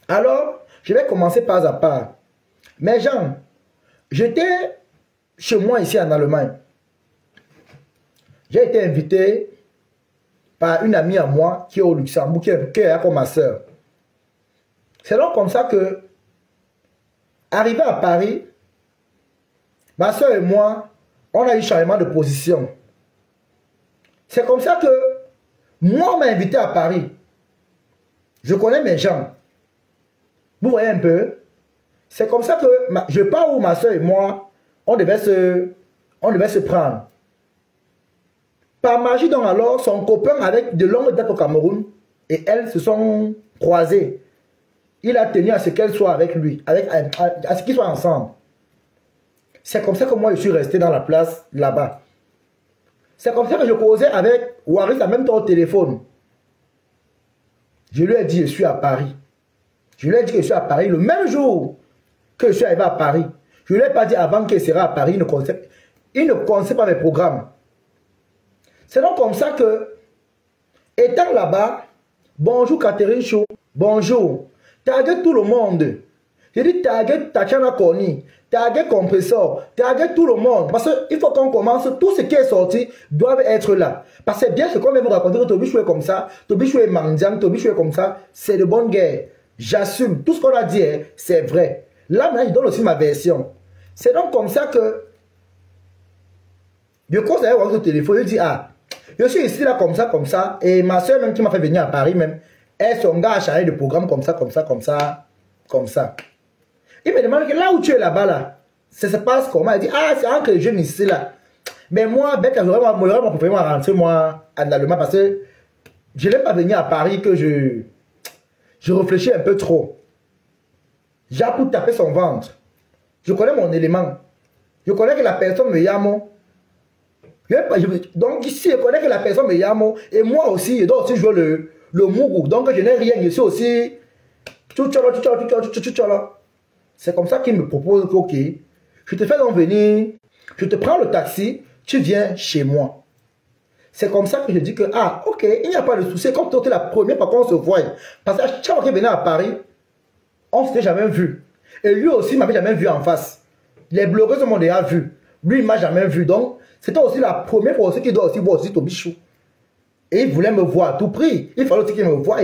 Alors, je vais commencer pas à part. Mais Jean, j'étais chez moi ici en Allemagne. J'ai été invité par une amie à moi qui est au Luxembourg, qui est comme ma soeur. C'est donc comme ça que, arrivé à Paris, ma soeur et moi, on a eu changement de position. C'est comme ça que moi, on m'a invité à Paris. Je connais mes gens. Vous voyez un peu? C'est comme ça que je pars où ma soeur et moi, on devait se prendre. Par magie, donc alors, son copain avec de longues dates au Cameroun, et elles se sont croisées. Il a tenu à ce qu'elle soit avec lui, à ce qu'ils soient ensemble. C'est comme ça que moi, je suis resté dans la place là-bas. C'est comme ça que je causais avec Waris en même temps au téléphone. Je lui ai dit, je suis à Paris. Je lui ai dit que je suis à Paris le même jour que je suis arrivé à Paris. Je ne lui ai pas dit avant qu'il sera à Paris, il ne connaissait pas mes programmes. C'est donc comme ça que, étant là-bas, bonjour Catherine Chou, bonjour, taguez tout le monde. Je dis taguez Tatiana Koni, taguez Compressor, taguez tout le monde. Parce qu'il faut qu'on commence, tout ce qui est sorti doit être là. Parce que bien ce qu'on vient vous raconter que Tobichou est comme ça, Tobichou est mendiant, Tobichou est comme ça, c'est de bonne guerre. J'assume, tout ce qu'on a dit, c'est vrai. Là maintenant, je donne aussi ma version. C'est donc comme ça que, je commence à avoir le téléphone, je dis ah, je suis ici là comme ça, et ma soeur même qui m'a fait venir à Paris même, elle, son gars a changé de programme comme ça. Il me demande que là où tu es là-bas là, ça se passe comment? Elle dit ah c'est entre les jeunes ici là. Mais moi, Becca, j'aurais préféré rentrer moi en Allemagne parce que je n'ai pas venir à Paris que je réfléchis un peu trop. J'ai pour taper son ventre. Je connais mon élément. Je connais que la personne me yamo. Donc ici, je connais que la personne me yamo. Et moi aussi, je dois aussi jouer le mougou. Donc je n'ai rien. Je suis aussi. C'est comme ça qu'il me propose que, ok, je te fais donc venir. Je te prends le taxi. Tu viens chez moi. C'est comme ça que je dis que, ah, ok, il n'y a pas de souci. Comme c'était la première fois qu'on se voit. Parce que chaque fois qu'il venait à Paris, on ne s'était jamais vu. Et lui aussi, il ne m'avait jamais vu en face. Les blogueurs m'ont déjà vu. Lui, il ne m'a jamais vu. Donc, c'était aussi la première fois aussi qu'il doit aussi voir aussi Tobichou. Et il voulait me voir à tout prix. Il fallait aussi qu'il me voie.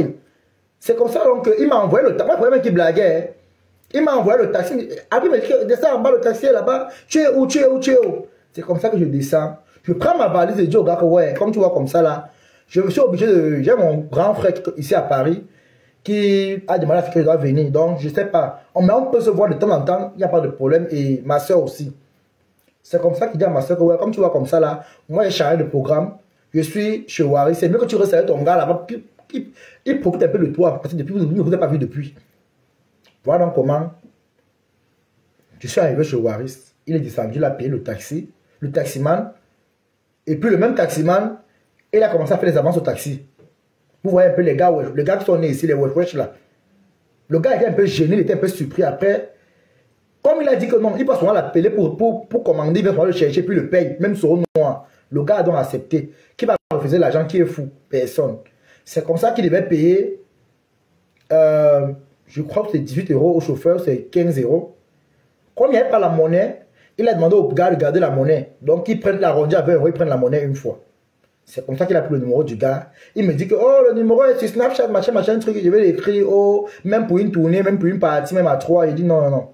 C'est comme ça donc il m'a envoyé le taxi. Moi, le premier qui blaguait, il m'a envoyé le taxi. Après, il m'a dit que descends en bas, le taxi est là-bas. Tu es où? C'est comme ça que je descends. Je prends ma valise et je dis au gars que ouais, comme tu vois comme ça là, je me suis obligé de... J'ai mon grand frère ici à Paris qui a demandé à ce que je dois venir. Donc, je ne sais pas. Mais on peut se voir de temps en temps, il n'y a pas de problème. Et ma soeur aussi. C'est comme ça qu'il dit à ma soeur que, ouais, comme tu vois comme ça là, moi j'ai changé de programme. Je suis chez Waris. C'est mieux que tu restes avec ton gars là-bas. Il profite un peu de toi. Parce que depuis, vous ne vous avez pas vu depuis. Voilà donc comment. Je suis arrivé chez Waris. Il est descendu, il a payé le taxi. Le taximan. Et puis le même taximan, il a commencé à faire les avances au taxi. Vous voyez un peu les gars qui sont nés ici, les wesh là. Le gars était un peu gêné, il était un peu surpris. Après, comme il a dit que non, il va souvent l'appeler pour commander, il va falloir le chercher, puis le paye, même sur noir. Le gars a donc accepté. Qui va refuser l'argent qui est fou? Personne. C'est comme ça qu'il devait payer, je crois que c'est 18 € au chauffeur, c'est 15 €. Comme il n'y avait pas la monnaie, il a demandé au gars de garder la monnaie. Donc, ils prennent l'arrondi à 20 €, ils prennent la monnaie une fois. C'est comme ça qu'il a pris le numéro du gars. Il me dit que, oh, le numéro est sur Snapchat, machin, truc. Je vais l'écrire, oh, même pour une tournée, même pour une partie, même à 3. Il dit, non.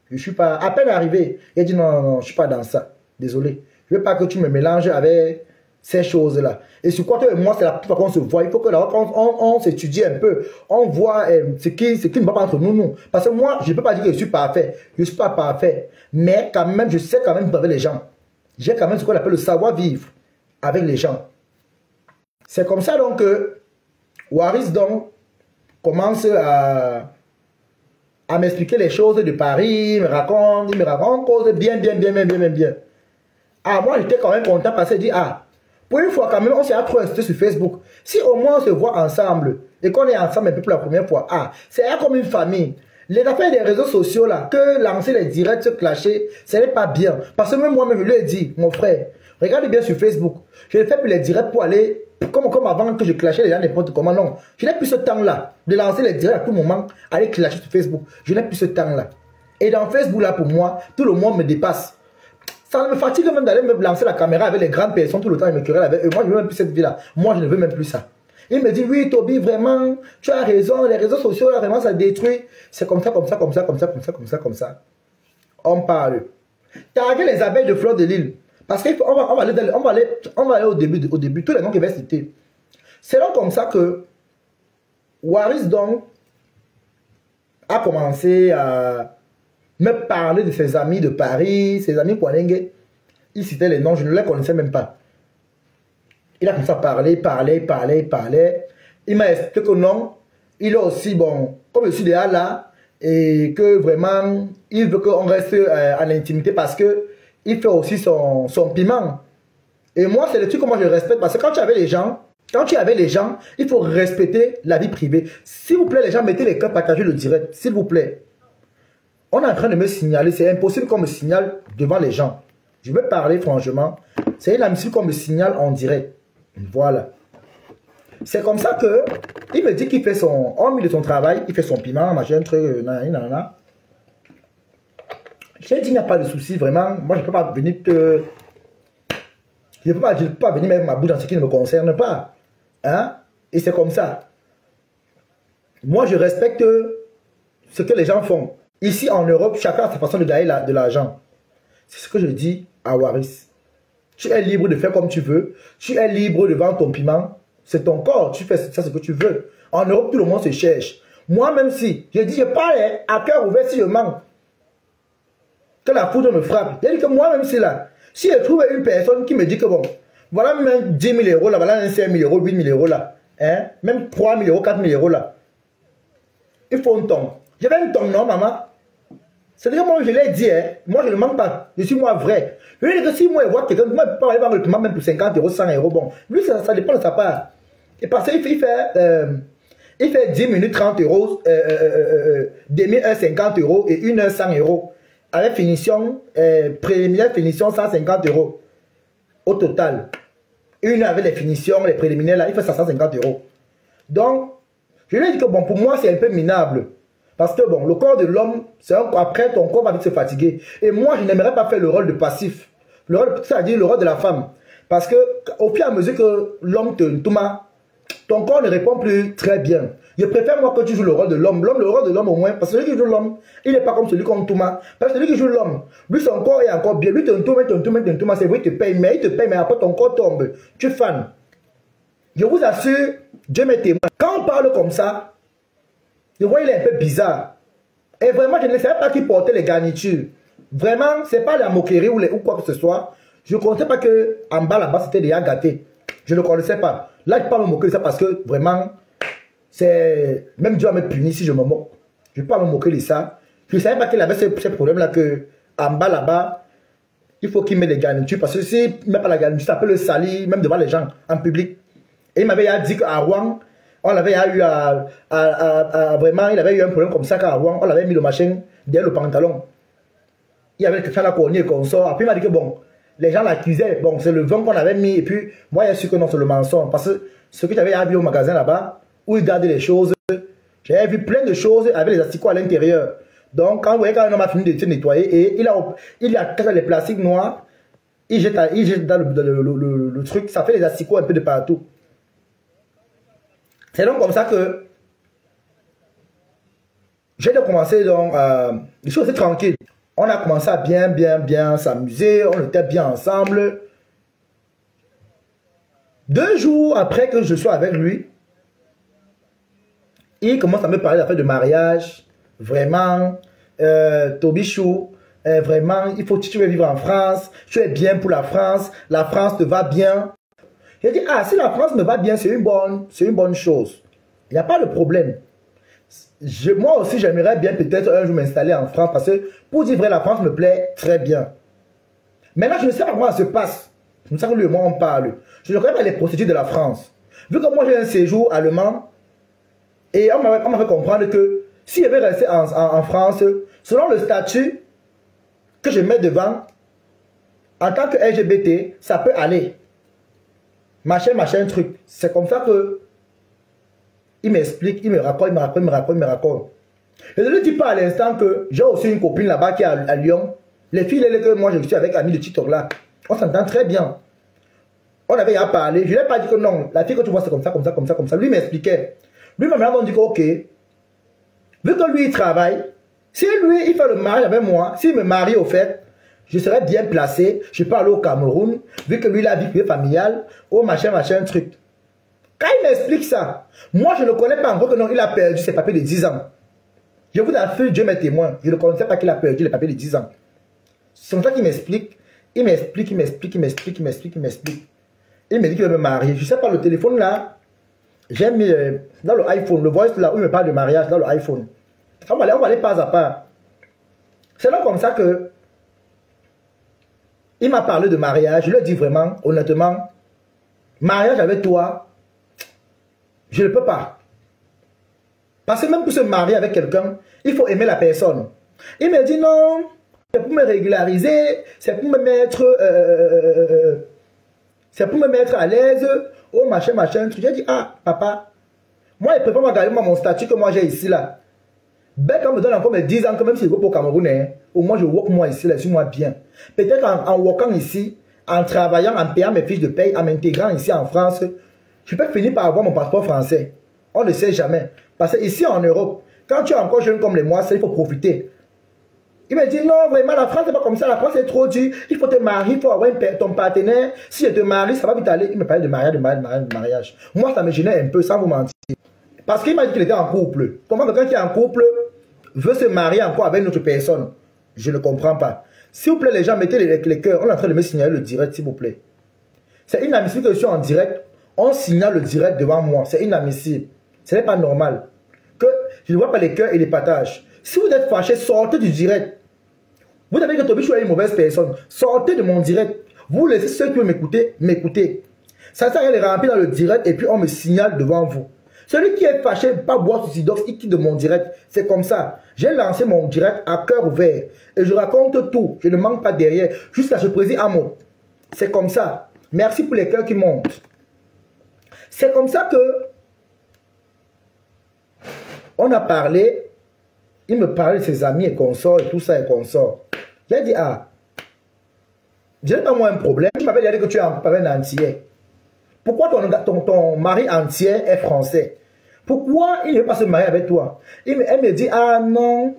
Je ne suis pas, à peine arrivé. Il dit, non, je ne suis pas dans ça. Désolé. Je ne veux pas que tu me mélanges avec ces choses-là. Et sur quoi toi et moi, c'est la première fois qu'on se voit. Il faut que là, on s'étudie un peu. On voit ce qui ne va pas entre nous. Parce que moi, je ne peux pas dire que je suis parfait. Je ne suis pas parfait. Mais quand même, je sais quand même vivre avec les gens. J'ai quand même ce qu'on appelle le savoir-vivre avec les gens. C'est comme ça donc que Waris donc commence à m'expliquer les choses de Paris, il me raconte cause bien. Ah, moi j'étais quand même content parce qu'il dit, ah, pour une fois quand même, on s'est trop insisté sur Facebook. Si au moins on se voit ensemble et qu'on est ensemble un peu pour la première fois, ah, c'est comme une famille. Les affaires des réseaux sociaux là, que lancer les directs, se clasher, ce n'est pas bien. Parce que même moi-même, je lui ai dit, mon frère, regardez bien sur Facebook. Je ne fais plus les directs pour aller, comme avant que je clashais les gens n'importe comment. Non, je n'ai plus ce temps-là de lancer les directs à tout moment, aller clasher sur Facebook. Je n'ai plus ce temps-là. Et dans Facebook, là, pour moi, tout le monde me dépasse. Ça me fatigue même d'aller me lancer la caméra avec les grandes personnes tout le temps et me querelle avec eux. Moi, je ne veux même plus cette vie-là. Moi, je ne veux même plus ça. Il me dit, oui, Toby, vraiment, tu as raison, les réseaux sociaux, là, vraiment, ça détruit. C'est comme ça, comme ça, comme ça, comme ça, comme ça, comme ça, comme ça. On parle. Taguer les abeilles de fleurs de l'île. Parce qu'on va aller au début, tous les noms que je vais citer. C'est donc comme ça que Waris, donc, a commencé à me parler de ses amis de Paris, ses amis Kwanenge. Il citait les noms, je ne les connaissais même pas. Il a commencé à parler. Il m'a expliqué que non, il est aussi, bon, comme je suis déjà là, et que vraiment, il veut qu'on reste en intimité parce que il fait aussi son piment. Et moi, c'est le truc que moi je respecte parce que quand tu es avec les gens, il faut respecter la vie privée. S'il vous plaît, les gens, mettez les cœurs, partagez le direct, s'il vous plaît. On est en train de me signaler, c'est impossible qu'on me signale devant les gens. Je veux parler franchement, c'est inadmissible qu'on me signale en direct. Voilà. C'est comme ça que il me dit qu'il fait son, en milieu de son travail, il fait son piment, machin, truc, nanana. J'ai dit, il n'y a pas de souci, vraiment. Moi, je ne peux pas venir te... Je ne peux pas venir mettre ma bouche dans ce qui ne me concerne pas. Hein? Et c'est comme ça. Moi, je respecte ce que les gens font. Ici, en Europe, chacun a sa façon de gagner de l'argent. C'est ce que je dis à Waris. Tu es libre de faire comme tu veux. Tu es libre de vendre ton piment. C'est ton corps. Tu fais ça ce que tu veux. En Europe, tout le monde se cherche. Moi, même si, je dis, je parle à cœur ouvert si je mens. Que la foudre me frappe. Je dis que moi, même si là, si je trouve une personne qui me dit que bon, voilà même 10 000 euros là, voilà 5 000 euros, 8 000 euros là, hein, même 3 000 euros, 4 000 euros là, il faut un ton. J'avais un ton, non, maman? C'est-à-dire, moi, je l'ai dit, hein, moi, je ne mens pas. Je suis moi vrai. Je veux dire que si moi, je vois quelqu'un, moi, je peux pas aller vendre le piment même pour 50 euros, 100 euros, bon, lui, ça dépend de sa part. Et parce qu'il fait 10 minutes 30 euros, demi-heure 50 euros et 1 heure 100 euros. Avec finition, préliminaire finition 150 euros. Au total. Une heure avec les finitions, les préliminaires, là, il fait 150 euros. Donc, je lui ai dit que bon, pour moi, c'est un peu minable. Parce que bon, le corps de l'homme, après, ton corps va vite se fatiguer. Et moi, je n'aimerais pas faire le rôle de passif. Le rôle, c'est-à-dire le rôle de la femme. Parce que, au fur et à mesure que l'homme te tourne, ton corps ne répond plus très bien. Je préfère moi que tu joues le rôle de l'homme. Le rôle de l'homme au moins, parce que celui qui joue l'homme, il n'est pas comme celui qu'on Touma. Parce que celui qui joue l'homme, lui son corps est encore bien. Lui te tourne, c'est vrai, il te paye, mais après ton corps tombe. Tu es fan. Je vous assure, Dieu m'est témoin. Quand on parle comme ça, je vois il est un peu bizarre. Et vraiment, je ne savais pas qui portait les garnitures. Vraiment, ce n'est pas la moquerie ou quoi que ce soit. Je ne connaissais pas qu'en bas là-bas, c'était déjà gâté. Je ne connaissais pas. Là, je ne peux pas me moquer de ça parce que vraiment, c'est... Même Dieu va me punir si je me moque. Je ne peux pas me moquer de ça. Je ne savais pas qu'il avait ce problème-là que en bas là-bas, il faut qu'il mette des garnitures. Parce que s'il ne met pas la garniture, ça peut le salir, même devant les gens, en public. Et il m'avait dit qu'à Rouen, on avait eu vraiment, il avait eu un problème comme ça qu'à Rouen, on l'avait mis le machin derrière le pantalon. Il y avait quelqu'un là qu'on y est qu'on sort. Après, il m'a dit que bon, les gens l'accusaient. Bon, c'est le vent qu'on avait mis. Et puis, moi, il y a su que non, c'est le mensonge. Parce que ce que j'avais vu au magasin là-bas, où ils gardaient les choses, j'avais vu plein de choses avec les asticots à l'intérieur. Donc, quand vous voyez, quand un homme a fini de se nettoyer, et il a les plastiques noirs, il jette dans le truc, ça fait les asticots un peu de partout. C'est donc comme ça que j'ai commencé donc, je suis aussi tranquille. On a commencé à bien s'amuser, on était bien ensemble. 2 jours après que je sois avec lui, il commence à me parler d'affaires de mariage. Vraiment, Tobichou, vraiment, il faut que tu veux vivre en France, tu es bien pour la France te va bien. J'ai dit, ah, si la France me va bien, c'est une bonne chose. Il n'y a pas de problème. Moi aussi, j'aimerais bien peut-être un jour m'installer en France parce que, pour dire vrai, la France me plaît très bien. Maintenant, je ne sais pas comment ça se passe. C'est comme ça que lui et moi, on parle. Je ne connais pas les procédures de la France. Vu que moi, j'ai un séjour allemand, et on m'a fait comprendre que si je vais rester en France, selon le statut que je mets devant, en tant que LGBT, ça peut aller. machin, truc. C'est comme ça que il m'explique, il me raconte. Je ne lui dis pas à l'instant que j'ai aussi une copine là-bas qui est à Lyon. Les filles, que moi je suis avec Ami de TikTok là, on s'entend très bien. On avait à parler. Je ne lui ai pas dit que non, la fille que tu vois c'est comme ça. Lui m'expliquait. Lui m'a dit que ok, vu que lui il travaille, si lui il fait le mariage avec moi, s'il me marie au fait, je serais bien placé, je peux aller au Cameroun, vu que lui il a vie familiale, au machin, truc. Quand il m'explique ça, moi je ne connais pas encore que non, il a perdu ses papiers de 10 ans. Je vous assure, Dieu m'est témoin, je ne connaissais pas qu'il a perdu les papiers de 10 ans. C'est comme ça qu'il m'explique. Il m'explique. Il me dit qu'il veut me marier. Je ne sais pas, le téléphone là, j'ai mis dans le iPhone, le voice là où il me parle de mariage, dans le iPhone. On va aller pas à pas. C'est là comme ça que il m'a parlé de mariage. Je lui ai dit vraiment, honnêtement, mariage avec toi, je ne peux pas. Parce que même pour se marier avec quelqu'un, il faut aimer la personne. Il me dit non, c'est pour me régulariser, c'est pour me mettre à l'aise, oh machin. J'ai dit, ah, papa, moi, il ne peut pas me garder mon statut que moi j'ai ici là. Ben, quand on me donne encore mes 10 ans, que même si je vais au Cameroun, au moins je work moi ici, là, je suis moi bien. Peut-être en workant ici, en travaillant, en payant mes fiches de paye, en m'intégrant ici en France, je peux finir par avoir mon passeport français. On ne sait jamais. Parce que ici en Europe, quand tu es encore jeune comme les moi, il faut profiter. Il me dit non, vraiment, la France n'est pas comme ça, la France est trop dure, il faut te marier, il faut avoir ton partenaire. Si je te marie, ça va vite aller. Il me parlait de mariage. Moi, ça me gênait un peu, sans vous mentir. Parce qu'il m'a dit qu'il était en couple. Comment quelqu'un qui est en couple veut se marier encore avec une autre personne? Je ne comprends pas. S'il vous plaît, les gens, mettez les cœurs. On est en train de me signaler le direct, s'il vous plaît. C'est inadmissible que je suis en direct. On signale le direct devant moi. C'est inadmissible. Ce n'est pas normal. Que je ne vois pas les cœurs et les partages. Si vous êtes fâché, sortez du direct. Vous avez dit que Toby, je suis une mauvaise personne. Sortez de mon direct. Vous laissez ceux qui veulent m'écouter, m'écouter. Ça sert à rien de remplir dans le direct et puis on me signale devant vous. Celui qui est fâché, pas boire sous Sidox, il quitte de mon direct. C'est comme ça. J'ai lancé mon direct à cœur ouvert. Et je raconte tout. Je ne manque pas derrière. Jusqu'à ce président Amo. C'est comme ça. Merci pour les cœurs qui montent. C'est comme ça que on a parlé. Il me parlait de ses amis et consorts et tout ça et consorts. J'ai dit, ah, je n'ai pas moi un problème. Tu m'avais dit que tu es un entier. Pourquoi ton mari entier est français? Pourquoi il ne veut pas se marier avec toi? Elle me dit, ah non,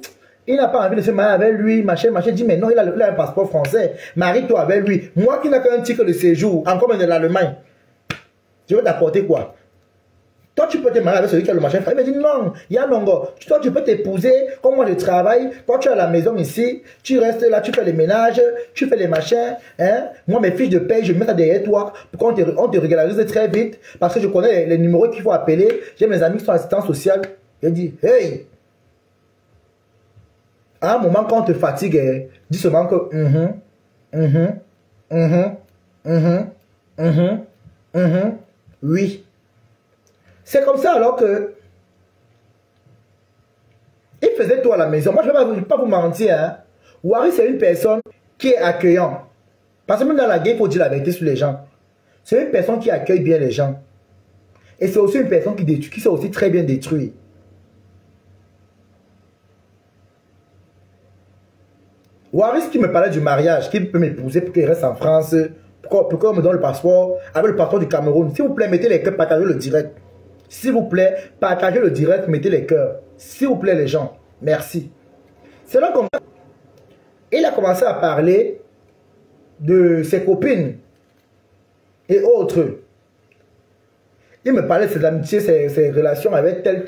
il n'a pas envie de se marier avec lui, machin. Je dis, mais non, il a un passeport français. Marie-toi avec lui. Moi qui n'ai qu'un titre de séjour, encore même de l'Allemagne, je veux t'apporter quoi? Toi, tu peux te marier avec celui qui a le machin. Il me dit non, Yanongo, toi, tu peux t'épouser. Comme moi, je travaille. Toi, tu es à la maison ici. Tu restes là, tu fais les ménages, tu fais les machins. Hein? Moi, mes fiches de paye, je mets ça derrière toi pour qu'on te régularise très vite. Parce que je connais les numéros qu'il faut appeler. J'ai mes amis qui sont assistants sociaux. Je dis, hey, à un moment, quand on te fatigue, dis seulement que oui. C'est comme ça alors que il faisait tout à la maison. Moi, je ne vais pas vous mentir. Hein. Wari, c'est une personne qui est accueillante. Parce que même dans la guerre, il faut dire la vérité sur les gens. C'est une personne qui accueille bien les gens. Et c'est aussi une personne qui détruit, qui sait aussi très bien détruire. Waris qui me parlait du mariage, qui peut m'épouser pour qu'il reste en France, pour qu'on me donne le passeport, avec le passeport du Cameroun. S'il vous plaît, mettez les cœurs, partagez le direct. S'il vous plaît, partagez le direct, mettez les cœurs. S'il vous plaît, les gens. Merci. C'est là qu'on il a commencé à parler de ses copines et autres. Il me parlait de ses amitiés, ses relations avec tel.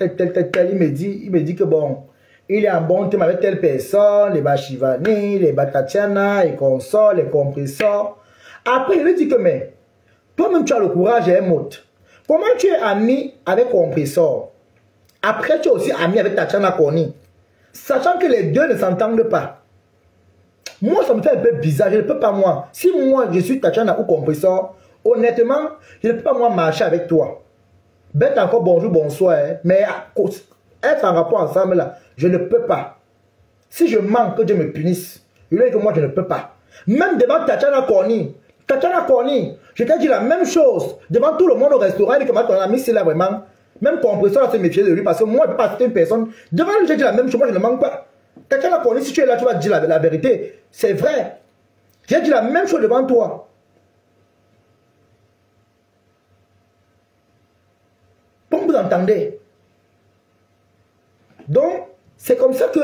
Il me dit que bon, il est en bon thème avec telle personne, les Bachivani, les Batatiana, les consorts, les compresseurs. Après, il lui dit que mais, toi-même tu as le courage et un mot. Comment tu es ami avec compresseur? Après, tu es aussi ami avec Tatiana Koni. Sachant que les deux ne s'entendent pas. Moi, ça me fait un peu bizarre. Je ne peux pas moi. Si moi, je suis Tatiana ou compresseur, honnêtement, je ne peux pas moi marcher avec toi. Bête encore bonjour, bonsoir. Hein. Mais être en rapport ensemble là, je ne peux pas. Si je manque, que Dieu me punisse. Je lui dis que moi, je ne peux pas. Même devant Tatiana Koni, Quelqu'un a connu. Je t'ai dit la même chose devant tout le monde au restaurant. Il dit que ton ami, c'est là vraiment. Même compresseur à se méfier de lui parce que moi, je ne peux pas citer une personne. Devant lui, j'ai dit la même chose. Moi, je ne manque pas. Quelqu'un a connu. Si tu es là, tu vas dire la vérité. C'est vrai. J'ai dit la même chose devant toi. Comme vous entendez. Donc, c'est comme ça que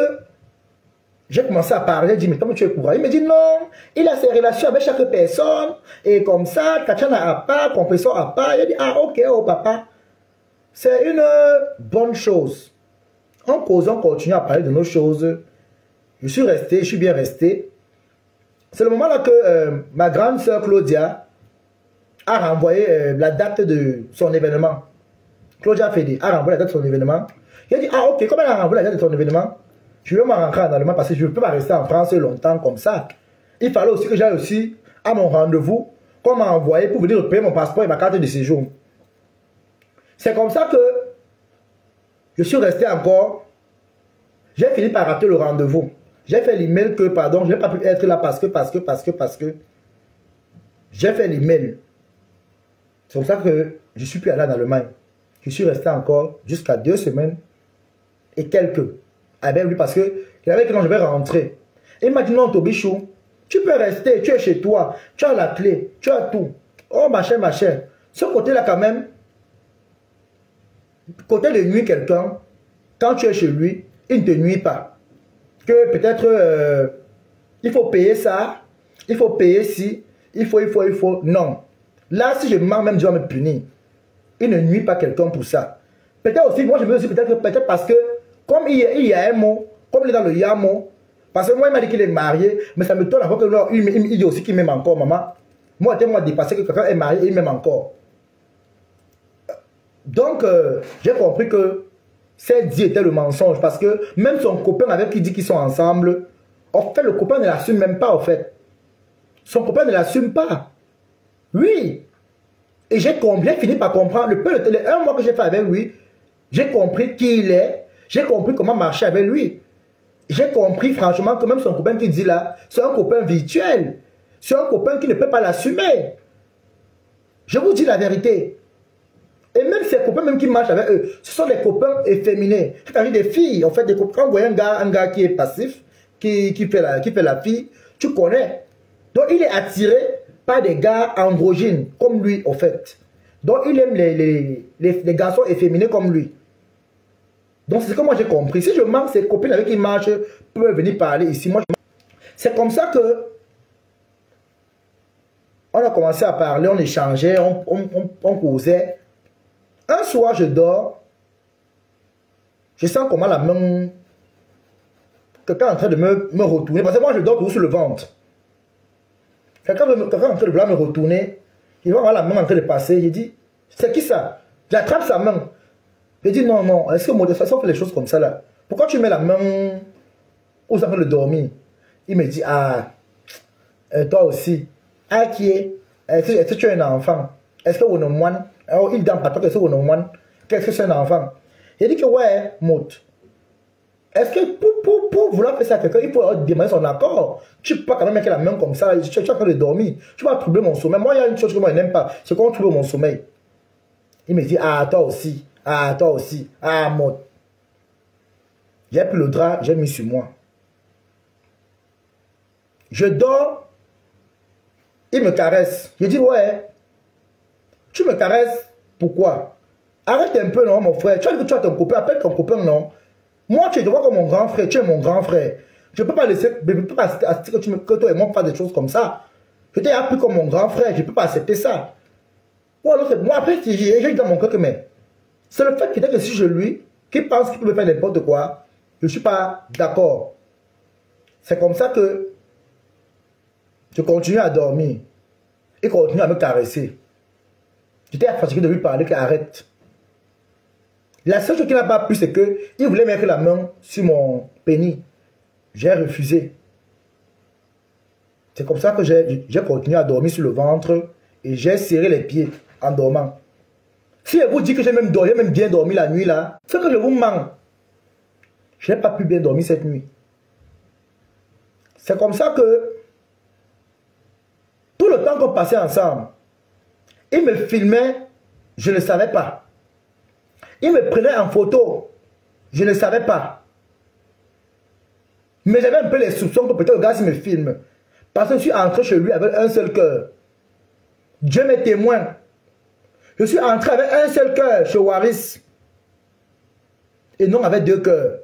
j'ai commencé à parler. J'ai dit, mais comment tu es courageux? Il me dit, non, il a ses relations avec chaque personne. Et comme ça, Tatiana a pas, compresseur a pas. Il a dit, ah, ok, oh papa. C'est une bonne chose. En causant, on continue à parler de nos choses. Je suis resté, je suis bien resté. C'est le moment là que ma grande sœur Claudia a renvoyé la date de son événement. Claudia Fédé a renvoyé la date de son événement. Il a dit, ah ok, comme elle a renvoyé la date de son événement, je vais me rentrer en Allemagne parce que je ne peux pas rester en France longtemps comme ça. Il fallait aussi que j'aille aussi à mon rendez-vous, qu'on m'a envoyé pour venir payer mon passeport et ma carte de séjour. C'est comme ça que je suis resté encore. J'ai fini par rater le rendez-vous. J'ai fait l'email que, pardon, je n'ai pas pu être là parce que. J'ai fait l'email. C'est comme ça que je suis plus allé en Allemagne. Je suis resté encore jusqu'à 2 semaines et quelques avec lui parce que il avait dit non, je vais rentrer. Et il m'a dit non, Tobichou, tu peux rester, tu es chez toi, tu as la clé, tu as tout. Oh, machin, machin. Ce côté-là, quand même, côté de nuire quelqu'un, quand tu es chez lui, il ne te nuit pas. Que peut-être il faut payer ça, il faut payer ci, il faut. Non. Là, si je mens, même Dieu va me punir. Il ne nuit pas quelqu'un pour ça. Peut-être aussi, moi je me dis peut-être parce que, comme il y a un mot, comme il est dans le yamo, parce que moi il m'a dit qu'il est marié, mais ça me donne à voir que là, il dit aussi qu'il m'aime encore, maman. Moi, tellement dépassé que quelqu'un est marié et il m'aime encore. Donc, j'ai compris que cette dit était le mensonge parce que même son copain avec qui dit qu'ils sont ensemble, en fait, le copain ne l'assume même pas, en fait. Son copain ne l'assume pas. Oui. Et j'ai fini par comprendre. Les 1 mois que j'ai fait avec lui, j'ai compris qui il est. J'ai compris comment marcher avec lui. J'ai compris franchement que même son copain qui dit là, c'est un copain virtuel. C'est un copain qui ne peut pas l'assumer. Je vous dis la vérité. Et même ces copains même qui marchent avec eux, ce sont des copains efféminés. C'est-à-dire des filles. En fait, des copains, quand vous voyez un gars qui est passif, qui fait la fille, tu connais. Donc il est attiré par des gars androgynes, comme lui, en fait. Donc il aime les garçons efféminés comme lui. Donc c'est ce que moi j'ai compris. Si je manque ces copines avec qui il marche, peuvent venir parler ici. C'est comme ça que on a commencé à parler, on échangeait, on causait. Un soir, je dors. Je sens comment la main... Quelqu'un est en train de me retourner. Parce que moi, je dors toujours sur le ventre. Quelqu'un est en train de vouloir me retourner. Il va voir la main en train de passer. J'ai dit, c'est qui ça? J'attrape sa main. J'ai dit, non, non. Est-ce que moi, de toute façon, on fait les choses comme ça là? Pourquoi tu mets la main où ça fait le dormir? Il me dit, ah, toi aussi. Ah, qui est? Est-ce que tu es un enfant? Est-ce que vous êtes moine? Alors, il dit, pas qu'est-ce que vous êtes moine? Qu'est-ce que c'est un enfant? Il dit que, ouais, Maud. Est-ce que pour vouloir faire ça à quelqu'un, il faut demander son accord? Tu ne peux pas quand même mettre la main comme ça, tu es en train de dormir. Tu vas troubler mon sommeil. Moi, il y a une chose que moi, je n'aime pas, c'est qu'on trouble mon sommeil. Il me dit, ah, toi aussi. Ah, toi aussi. Ah, Maud. J'ai pris le drap, j'ai mis sur moi. Je dors. Il me caresse. Je dis, ouais. Tu me caresses, pourquoi? Arrête un peu, non, mon frère. Tu as dit que tu as ton copain, appelle ton copain, non? Moi, tu es devant comme mon grand frère, tu es mon grand frère. Je ne peux pas laisser, je ne peux pas accepter que toi et moi fassent des choses comme ça. Je t'ai appris comme mon grand frère, je ne peux pas accepter ça. Ou alors, moi, après, j'ai dit dans mon cœur que, mais c'est le fait que si je lui, qui pense qu'il peut me faire n'importe quoi, je ne suis pas d'accord. C'est comme ça que je continue à dormir. Il continue à me caresser. J'étais fatigué de lui parler qu'il arrête. La seule chose qu'il n'a pas pu, c'est qu'il voulait mettre la main sur mon pénis. J'ai refusé. C'est comme ça que j'ai continué à dormir sur le ventre et j'ai serré les pieds en dormant. Si je vous dis que j'ai même bien dormi la nuit là, c'est que je vous mens. Je n'ai pas pu bien dormir cette nuit. C'est comme ça que tout le temps qu'on passait ensemble, il me filmait, je ne savais pas. Il me prenait en photo, je ne savais pas. Mais j'avais un peu les soupçons que peut-être le gars me filme. Parce que je suis entré chez lui avec un seul cœur. Dieu m'est témoin. Je suis entré avec un seul cœur chez Waris. Et non avec deux cœurs.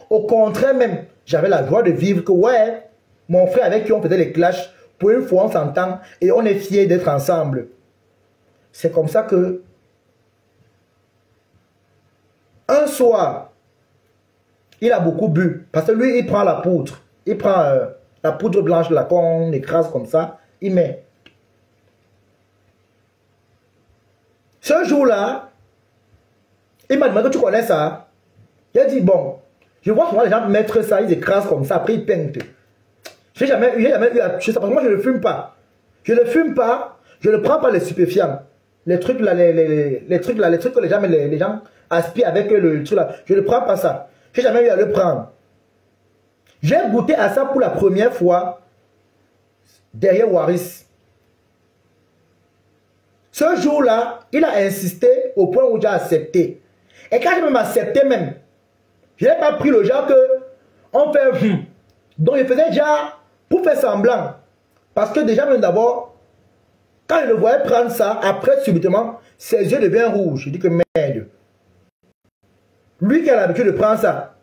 Au contraire même, j'avais la joie de vivre que ouais, mon frère avec qui on faisait les clashs, pour une fois on s'entend et on est fiers d'être ensemble. C'est comme ça que un soir, il a beaucoup bu. Parce que lui, il prend la poudre. Il prend la poudre blanche là, qu'on écrase comme ça. Il met. Ce jour-là, il m'a demandé, tu connais ça? Il a dit, bon, je vois souvent les gens mettre ça, ils écrasent comme ça, après ils peignent. J'ai jamais eu à toucher ça, parce que moi je ne fume pas. Je ne fume pas, je ne prends pas les stupéfiants. Les trucs là, les trucs que les gens aspirent avec le truc là, je ne prends pas ça. J'ai jamais eu à le prendre. J'ai goûté à ça pour la première fois derrière Waris. Ce jour-là, il a insisté au point où j'ai accepté. Et quand j'ai même accepté même, je n'ai pas pris le genre que on fait donc je faisais déjà pour faire semblant. Parce que déjà même d'abord, quand je le voyais prendre ça, après subitement, ses yeux deviennent rouges. Je dis que merde. Lui qui a l'habitude de prendre ça.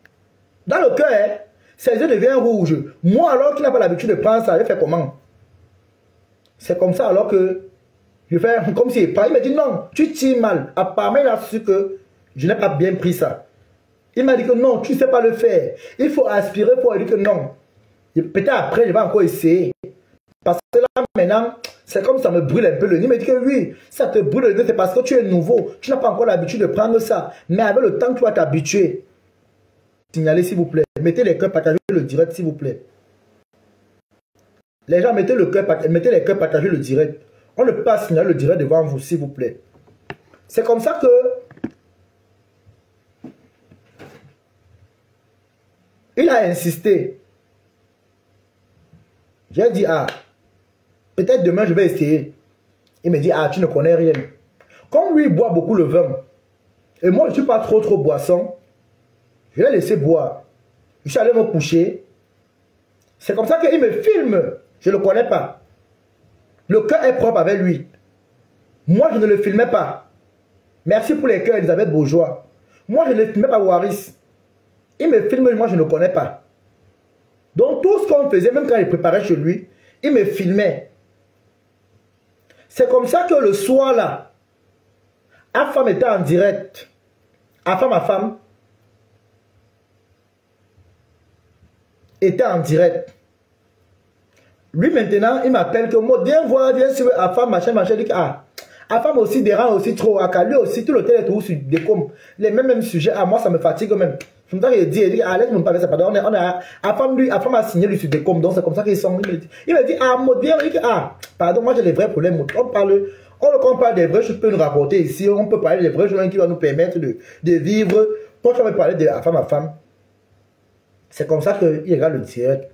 Dans le cœur, ses yeux deviennent rouges. Moi alors qu'il n'a pas l'habitude de prendre ça, je fais comment? C'est comme ça alors que je fais comme s'il pas. Il m'a dit non, tu tires mal. Apparemment, il a su que je n'ai pas bien pris ça. Il m'a dit que non, tu ne sais pas le faire. Il faut aspirer pour lui dire que non. Peut-être après, je vais encore essayer. Parce que là, maintenant, c'est comme ça me brûle un peu le nez. Il m'a dit que oui, ça te brûle le nez, c'est parce que tu es nouveau. Tu n'as pas encore l'habitude de prendre ça. Mais avec le temps, tu vas t'habituer. Signalez, s'il vous plaît. Mettez les cœurs, partagez le direct, s'il vous plaît. Les gens, mettez les cœurs, partagez le direct. On ne peut pas signaler le direct devant vous, s'il vous plaît. C'est comme ça que il a insisté. J'ai dit, ah, peut-être demain je vais essayer. Il me dit, ah, tu ne connais rien. Comme lui, il boit beaucoup le vin, et moi, je ne suis pas trop boisson, je l'ai laissé boire. Je suis allé me coucher. C'est comme ça qu'il me filme. Je ne le connais pas. Le cœur est propre avec lui. Moi, je ne le filmais pas. Merci pour les cœurs, Elisabeth Bourgeois. Moi, je ne filmais pas Waris. Il me filme, moi, je ne connais pas. Donc, tout ce qu'on faisait, même quand il préparait chez lui, il me filmait. C'est comme ça que le soir, là, Afam était en direct. Afam était en direct. Lui, maintenant, il m'appelle que moi, viens voir, viens sur Afam, machin. Il dit que, ah, Afam aussi dérange aussi trop. Lui aussi, tout le temps, est toujours sur des coms. Les mêmes sujets. Ah, moi, ça me fatigue même. Je me dis, ah, laisse-moi pas faire ça. Pardon, Afam a signé lui sur des coms. Donc, c'est comme ça qu'ils sont. Il me dit, ah, moi, viens. Il dit, ah, pardon, moi, j'ai les vrais problèmes. On parle des vraies choses, je peux nous rapporter ici. On peut parler des vraies choses qui vont nous permettre de vivre. Quand tu vas me parler de Afam. C'est comme ça qu'il regarde le direct.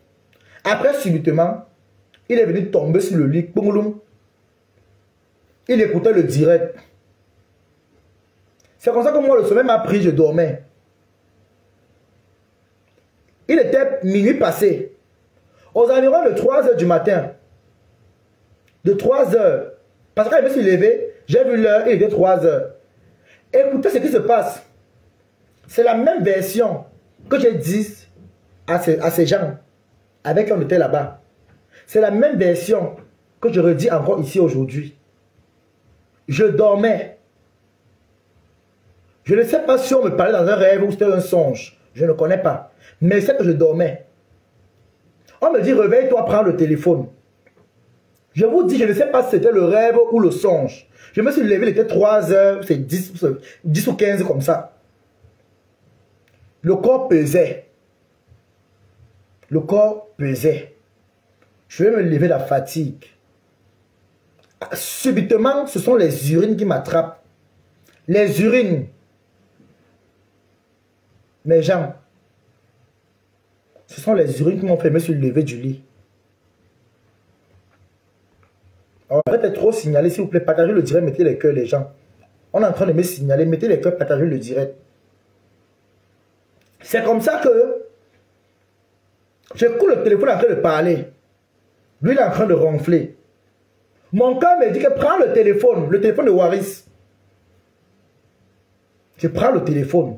Après, subitement, il est venu tomber sur le lit. Boum. Il écoutait le direct. C'est comme ça que moi, le sommeil m'a pris, je dormais. Il était minuit passé. Aux environs de 3 h du matin. De 3 h. Parce que quand je me suis levé, j'ai vu l'heure, il était 3 h. Écoutez ce qui se passe. C'est la même version que j'ai dit à ces gens avec qui on était là-bas. C'est la même version que je redis encore ici aujourd'hui. Je dormais. Je ne sais pas si on me parlait dans un rêve ou c'était un songe. Je ne connais pas. Mais c'est que je dormais. On me dit, réveille-toi, prends le téléphone. Je vous dis, je ne sais pas si c'était le rêve ou le songe. Je me suis levé, il était 3 h, c'est 10 ou 15 comme ça. Le corps pesait. Le corps pesait. Je vais me lever de la fatigue. Subitement, ce sont les urines qui m'attrapent. Les urines. Mes gens. Ce sont les urines qui m'ont fait me lever du lit. Arrêtez trop signaler, s'il vous plaît. Partagez le direct, mettez les cœurs, les gens. On est en train de me signaler, mettez les cœurs, partagez le direct. C'est comme ça que j'écoute le téléphone en train de parler. Lui, il est en train de ronfler. Mon cœur me dit que prends le téléphone de Waris. Je prends le téléphone.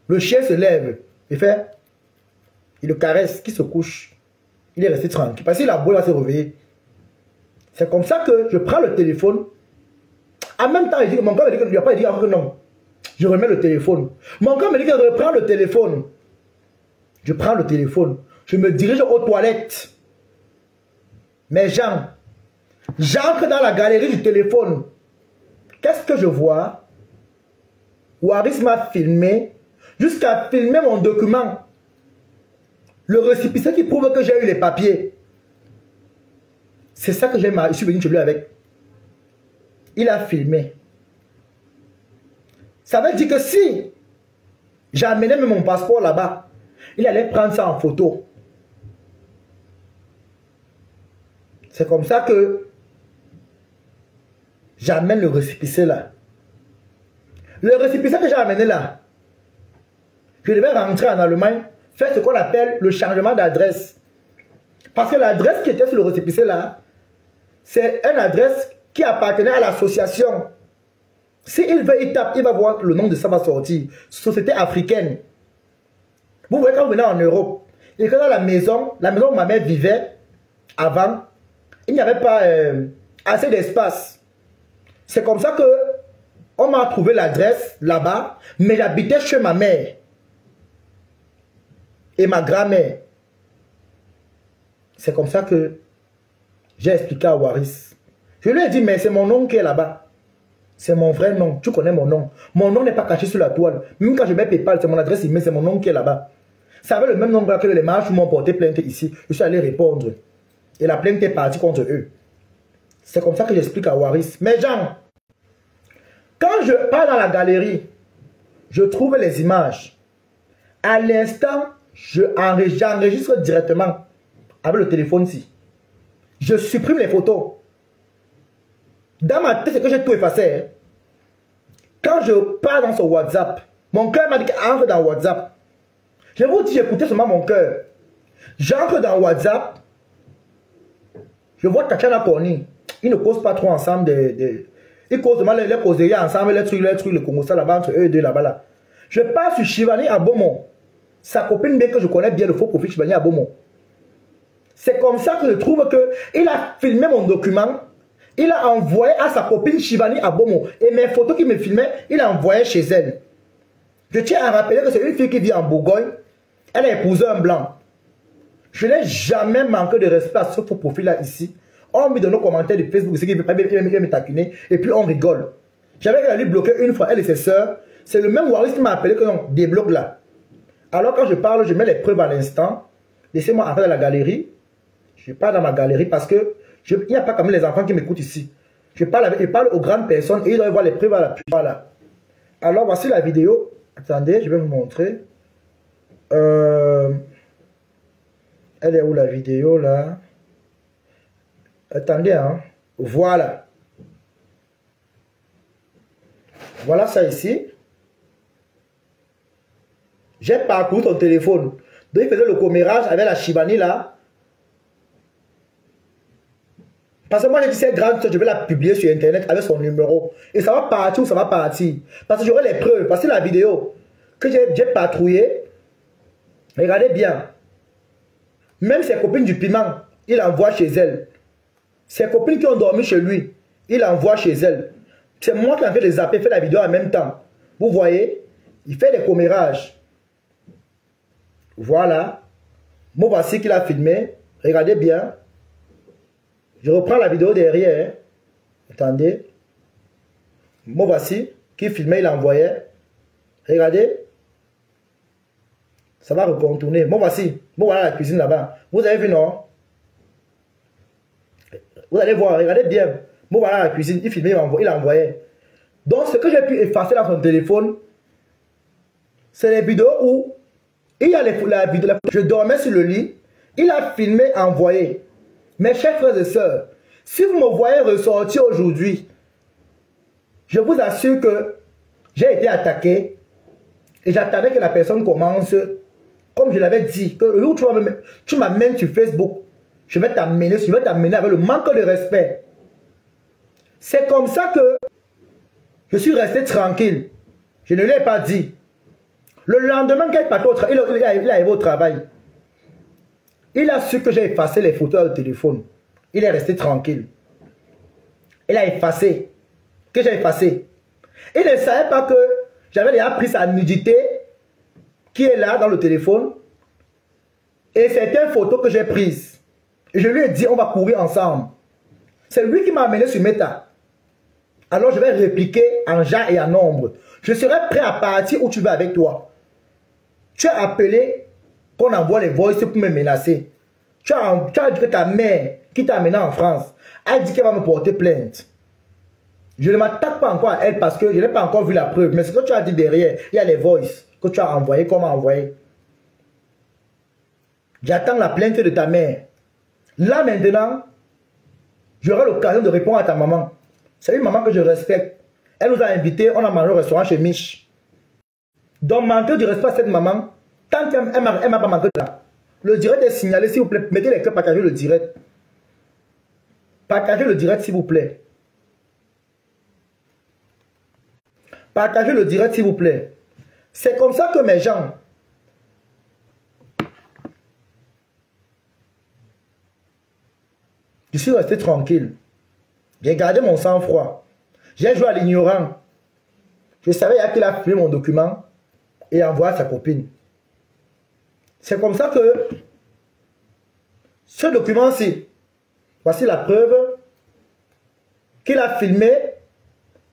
Le chien se lève. Il fait, il le caresse, qui se couche. Il est resté tranquille. Parce qu'il a beau, il va se réveiller. C'est comme ça que je prends le téléphone. En même temps, mon cœur me dit que, il n'a pas dit que non. Je remets le téléphone. Mon cœur me dit que je reprends le téléphone. Je prends le téléphone. Je me dirige aux toilettes. Mais j'entre dans la galerie du téléphone. Qu'est-ce que je vois? Waris m'a filmé jusqu'à filmer mon document. Le récépissé qui prouve que j'ai eu les papiers. C'est ça que je suis venu chez lui avec. Il a filmé. Ça veut dire que si j'amenais mon passeport là-bas, il allait prendre ça en photo. C'est comme ça que j'amène le récépissé là. Le récépissé que j'ai amené là, je devais rentrer en Allemagne, faire ce qu'on appelle le changement d'adresse. Parce que l'adresse qui était sur le récépissé là, c'est une adresse qui appartenait à l'association. S'il veut, il tape, il va voir le nom de ça va sortir. Société africaine. Vous voyez quand vous venez en Europe, et que dans la maison où ma mère vivait avant, il n'y avait pas assez d'espace. C'est comme ça que on m'a trouvé l'adresse là-bas, mais j'habitais chez ma mère et ma grand-mère. C'est comme ça que j'ai expliqué à Waris. Je lui ai dit, mais c'est mon nom qui est là-bas. C'est mon vrai nom. Tu connais mon nom. Mon nom n'est pas caché sur la toile. Même quand je mets PayPal, c'est mon adresse email, c'est mon nom qui est là-bas. Ça avait le même nom que les marches m'ont porté plainte ici. Je suis allé répondre. Et la plainte est partie contre eux. C'est comme ça que j'explique à Waris. Mais Jean, quand je pars dans la galerie, je trouve les images. À l'instant, j'enregistre directement avec le téléphone-ci. Je supprime les photos. Dans ma tête, c'est que j'ai tout effacé. Hein. Quand je pars dans son WhatsApp, mon cœur m'a dit qu'entre dans WhatsApp. Je vous dis, j'écoutais seulement mon cœur. J'entre dans WhatsApp. Je vois Tatiana Corny. Ils ne causent pas trop ensemble. Ils causent seulement les causeries ensemble, les trucs, le Congo, ça là-bas, entre eux deux là-bas. Là. Je passe sur Shivani Abomo. Sa copine, bien que je connais bien le faux profil Shivani Abomo. C'est comme ça que je trouve qu'il a filmé mon document. Il a envoyé à sa copine Shivani Abomo. Et mes photos qu'il me filmait, il a envoyé chez elle. Je tiens à rappeler que c'est une fille qui vit en Bourgogne. Elle a épousé un blanc. Je n'ai jamais manqué de respect à ce faux profil-là ici. On met dans nos commentaires de Facebook, c'est qu'il veut pas me taquiner. Et puis on rigole. J'avais lui bloquer une fois, elle et ses sœurs. C'est le même Waris qui m'a appelé que non, débloque là. Alors quand je parle, je mets les preuves à l'instant. Laissez-moi entrer dans la galerie. Je pars dans ma galerie parce que il n'y a pas comme les enfants qui m'écoutent ici. Je parle aux grandes personnes et ils doivent voir les preuves à la pub. Voilà. Alors voici la vidéo. Attendez, je vais vous montrer. Elle est où la vidéo là? Attendez, hein. Voilà. Voilà ça ici. J'ai parcouru ton téléphone. Donc il faisait le commérage avec la Shivani là. Parce que moi j'ai dit cette grande soeur, je vais la publier sur internet avec son numéro. Et ça va partir ou ça va partir. Parce que j'aurai les preuves. Parce que la vidéo que j'ai patrouillée, regardez bien. Même ses copines du piment, il envoie chez elle. Ses copines qui ont dormi chez lui, il envoie chez elle. C'est moi qui en fait les appels, fait la vidéo en même temps. Vous voyez, il fait des commérages. Voilà. Moi voici qu'il a filmé. Regardez bien. Je reprends la vidéo derrière. Attendez. Moi voici qui filmait, il envoyait. Regardez. Ça va recontourner. Moi voici. Moi voilà la cuisine là-bas. Vous avez vu non? Vous allez voir, regardez bien. Moi voilà la cuisine. Il filmait, il envoyait. Donc ce que j'ai pu effacer dans son téléphone, c'est les vidéos où il y a la vidéo. Je dormais sur le lit. Il a filmé, envoyé. Mes chers frères et sœurs, Si vous me voyez ressortir aujourd'hui, je vous assure que j'ai été attaqué et j'attendais que la personne commence, comme je l'avais dit, que le jour où tu m'amènes sur Facebook, je vais t'amener avec le manque de respect. C'est comme ça que je suis resté tranquille. Je ne l'ai pas dit. Le lendemain, il est arrivé au travail. Il a su que j'ai effacé les photos de téléphone. Il est resté tranquille. Il a effacé. Que j'ai effacé. Il ne savait pas que j'avais déjà pris sa nudité qui est là dans le téléphone. Et c'était une photo que j'ai prise. Et je lui ai dit, on va courir ensemble. C'est lui qui m'a amené sur Meta. Alors je vais répliquer en genre et en nombre. Je serai prêt à partir où tu vas avec toi. Tu as appelé qu'on envoie les voices pour me menacer. Tu as dit que ta mère, qui t'a amené en France, a dit qu'elle va me porter plainte. Je ne m'attaque pas encore à elle parce que je n'ai pas encore vu la preuve. Mais ce que tu as dit derrière, il y a les voices que tu as envoyées, qu'on m'a envoyé. J'attends la plainte de ta mère. Là maintenant, j'aurai l'occasion de répondre à ta maman. C'est une maman que je respecte. Elle nous a invités, on a mangé au restaurant chez Mich. Donc, manquez du respect à cette maman. Tant qu'elle ne m'a pas manqué de là. Le direct est signalé, s'il vous plaît. Mettez les cœurs, partagez le direct. Partagez le direct, s'il vous plaît. Partagez le direct, s'il vous plaît. C'est comme ça que mes gens... Je suis resté tranquille. J'ai gardé mon sang-froid. J'ai joué à l'ignorant. Je savais qu'il a filmé mon document et envoyé à sa copine. C'est comme ça que ce document-ci, voici la preuve qu'il a filmé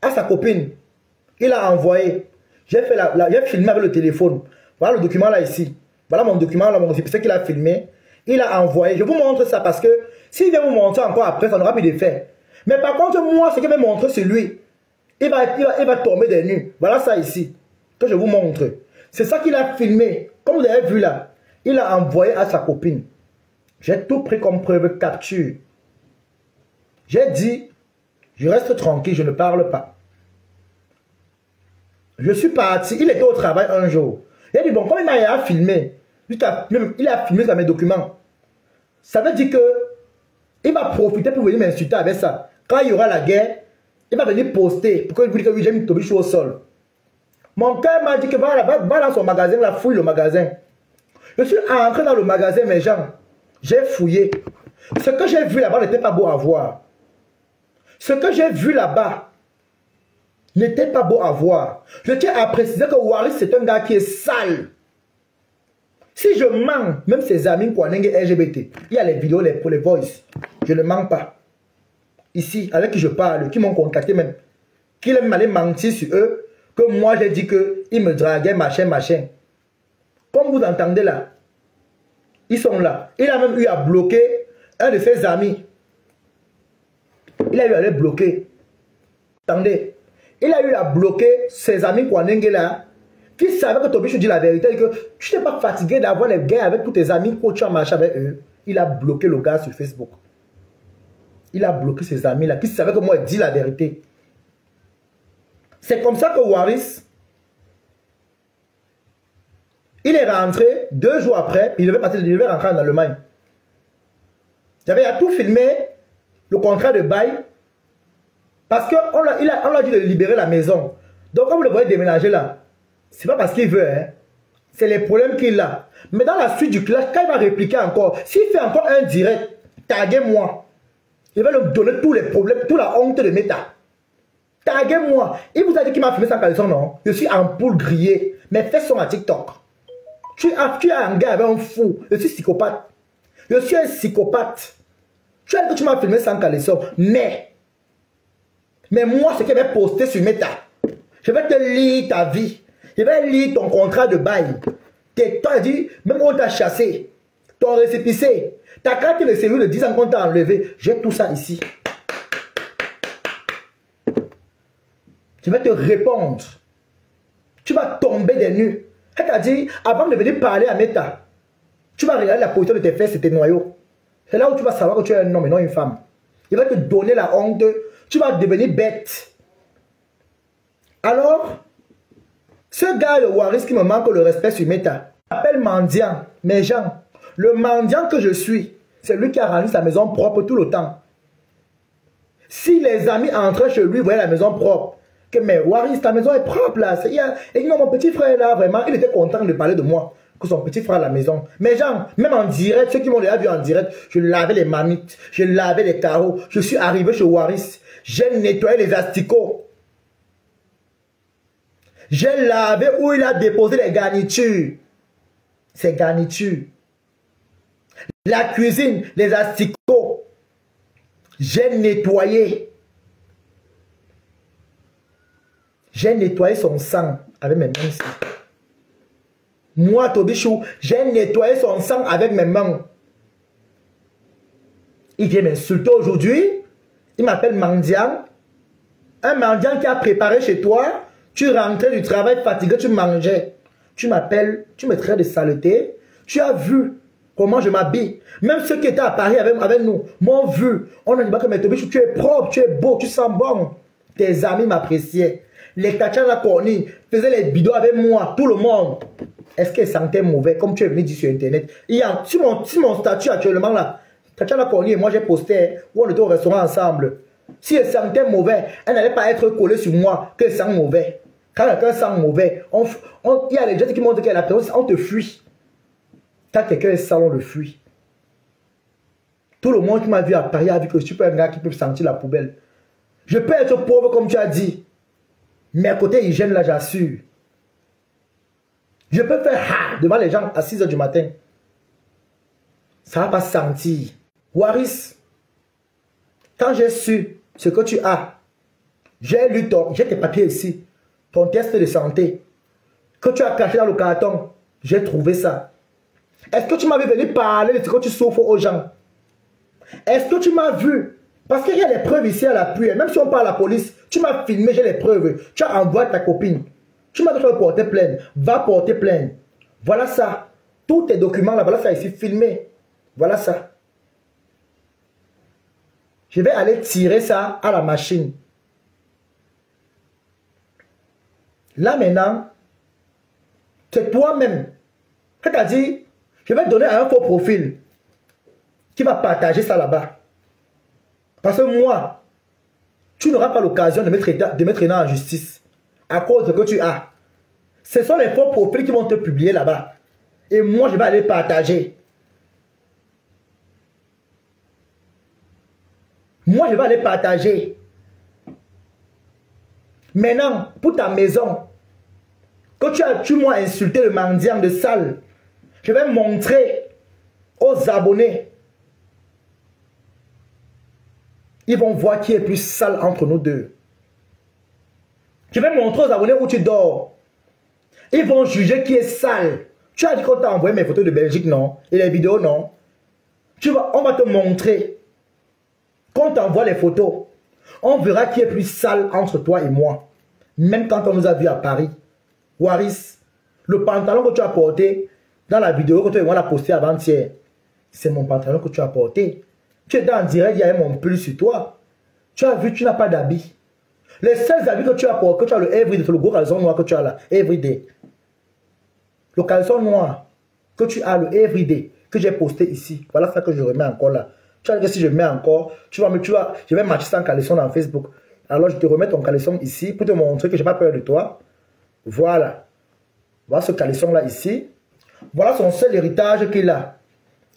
à sa copine. Il a envoyé. J'ai filmé avec le téléphone. Voilà le document là ici. Voilà mon document là, c'est qu'il a filmé. Il a envoyé. Je vous montre ça parce que s'il vient vous montrer encore après, ça n'aura plus d'effet. Mais par contre, moi, ce qu'il va montrer, c'est lui. Il va tomber des nues. Voilà ça ici, que je vous montre. C'est ça qu'il a filmé. Comme vous avez vu là, il a envoyé à sa copine. J'ai tout pris comme preuve capture. J'ai dit, je reste tranquille, je ne parle pas. Je suis parti, il était au travail un jour. Il a dit, bon, comme il m'a filmé, il a filmé dans mes documents. Ça veut dire que il va profiter pour venir m'insulter avec ça. Quand il y aura la guerre, il va venir poster pour qu'il vous dise que oui, j'ai mis Tobichou au sol. Mon cœur m'a dit que va dans son magasin, la fouille le magasin. Je suis entré dans le magasin, mes gens. J'ai fouillé. Ce que j'ai vu là-bas n'était pas beau à voir. Ce que j'ai vu là-bas n'était pas beau à voir. Je tiens à préciser que Waris, c'est un gars qui est sale. Si je mens, même ses amis pour LGBT, il y a les vidéos pour les voice. Je ne mens pas. Ici, avec qui je parle, qui m'ont contacté même, qui aiment aller mentir sur eux, que moi j'ai dit qu'ils me draguaient, machin, machin. Comme vous entendez là, ils sont là. Il a même eu à bloquer un de ses amis. Il a eu à les bloquer. Attendez. Il a eu à bloquer ses amis Kwanenge là, qui savaient que Tobichou dit la vérité, que tu n'es pas fatigué d'avoir les guerres avec tous tes amis quand tu as marché avec eux. Il a bloqué le gars sur Facebook. Il a bloqué ses amis là, qui savaient que moi je dis la vérité. C'est comme ça que Waris, il est rentré 2 jours après, il devait rentrer en Allemagne. J'avais tout filmé, le contrat de bail, parce qu'on l'a dit de libérer la maison. Donc quand vous le voyez déménager là, c'est pas parce qu'il veut, hein. C'est les problèmes qu'il a. Mais dans la suite du clash, quand il va répliquer encore, s'il fait encore un direct, taguez-moi. Il va lui donner tous les problèmes, toute la honte de Meta. Taguez-moi. Il vous a dit qu'il m'a filmé sans caleçon, non? Je suis en poule grillée. Mais fais son à TikTok. Tu as un gars avec un fou. Je suis psychopathe. Je suis un psychopathe. Tu as dit que tu m'as filmé sans caleçon. Mais moi, ce que je vais poster sur Meta, je vais te lire ta vie. Je vais lire ton contrat de bail. Toi, dit, même on t'a chassé. Ton récépissé. Ta carte de séjour de 10 ans qu'on t'a enlevé. J'ai tout ça ici. Je vais te répondre. Tu vas tomber des nues. Elle t'a dit, avant de venir parler à Meta, tu vas regarder la position de tes fesses et tes noyaux. C'est là où tu vas savoir que tu es un homme et non une femme. Il va te donner la honte. Tu vas devenir bête. Alors, ce gars, le Waris, qui me manque le respect sur Meta, m'appelle mendiant. Mes gens, le mendiant que je suis, c'est lui qui a rendu sa maison propre tout le temps. Si les amis entraient chez lui, voyaient la maison propre, que mais Waris, ta maison est propre là. Et non, mon petit frère là, vraiment, il était content de parler de moi, que son petit frère à la maison. Mais gens, même en direct, ceux qui m'ont déjà vu en direct, je lavais les marmites, je lavais les carreaux, je suis arrivé chez Waris, j'ai nettoyé les asticots. J'ai lavé où il a déposé les garnitures. Ces garnitures. La cuisine, les asticots. J'ai nettoyé. J'ai nettoyé son sang avec mes mains ici. Moi, Tobichou, j'ai nettoyé son sang avec mes mains. Il vient m'insulter aujourd'hui. Il m'appelle mendiant. Un mendiant qui a préparé chez toi. Tu rentrais du travail fatigué, tu mangeais. Tu m'appelles, tu me traites de saleté. Tu as vu comment je m'habille. Même ceux qui étaient à Paris avec nous m'ont vu. On a dit que mais Tobichou, tu es propre, tu es beau, tu sens bon. Tes amis m'appréciaient. Les Tatiana Corny faisaient les bidons avec moi, tout le monde. Est-ce qu'elle sentait mauvais, comme tu es venu dire sur Internet? Il y a, sur mon statut actuellement là, Tatiana Corny et moi j'ai posté, où on était au restaurant ensemble. Si elle sentait mauvais, elle n'allait pas être collée sur moi qu'elle sent mauvais. Quand quelqu'un sent mauvais, il y a les gens qui montrent qu'elle a personne, on te fuit. Quand quelqu'un est sale, on le fuit. Tout le monde qui m'a vu à Paris a vu que je suis pas un gars qui peut sentir la poubelle. Je peux être pauvre comme tu as dit. Mais à côté hygiène là, j'assure. Je peux faire devant les gens à 6 h du matin. Ça ne va pas sentir. Waris, quand j'ai su ce que tu as, j'ai lu j'ai tes papiers ici, ton test de santé, que tu as caché dans le carton, j'ai trouvé ça. Est-ce que tu m'avais venu parler de ce que tu souffres aux gens? Est-ce que tu m'as vu? Parce qu'il y a les preuves ici à l'appui. Même si on parle à la police, tu m'as filmé, j'ai les preuves. Tu as envoyé ta copine. Tu m'as dit que tu vas porter plainte. Va porter plainte. Voilà ça. Tous tes documents là, voilà ça ici, filmé. Voilà ça. Je vais aller tirer ça à la machine. Là maintenant, c'est toi-même. Quand tu as dit, je vais te donner un faux profil qui va partager ça là-bas. Parce que moi, tu n'auras pas l'occasion de mettre en justice à cause de ce que tu as. Ce sont les faux profils qui vont te publier là-bas. Et moi, je vais aller partager. Moi, je vais aller partager. Maintenant, pour ta maison, que tu m'as insulté le mendiant de salle, je vais montrer aux abonnés. Ils vont voir qui est plus sale entre nous deux. Je vais montrer aux abonnés où tu dors. Ils vont juger qui est sale. Tu as dit qu'on t'a envoyé mes photos de Belgique, non? Et les vidéos, non? On va te montrer. Quand on t'envoie les photos, on verra qui est plus sale entre toi et moi. Même quand on nous a vus à Paris. Waris, le pantalon que tu as porté dans la vidéo que tu as posté avant-hier, c'est mon pantalon que tu as porté. Tu étais en direct, il y avait mon pull sur toi. Tu as vu, tu n'as pas d'habits. Les seuls habits que tu as porté, que tu as le everyday, c'est le gros caleçon noir que tu as là, everyday. Le caleçon noir que tu as, le everyday, que j'ai posté ici. Voilà ça que je remets encore là. Tu vois que si je mets encore, je vais matcher sans caleçon dans Facebook. Alors je te remets ton caleçon ici pour te montrer que je n'ai pas peur de toi. Voilà. Voilà ce caleçon là ici. Voilà son seul héritage qu'il a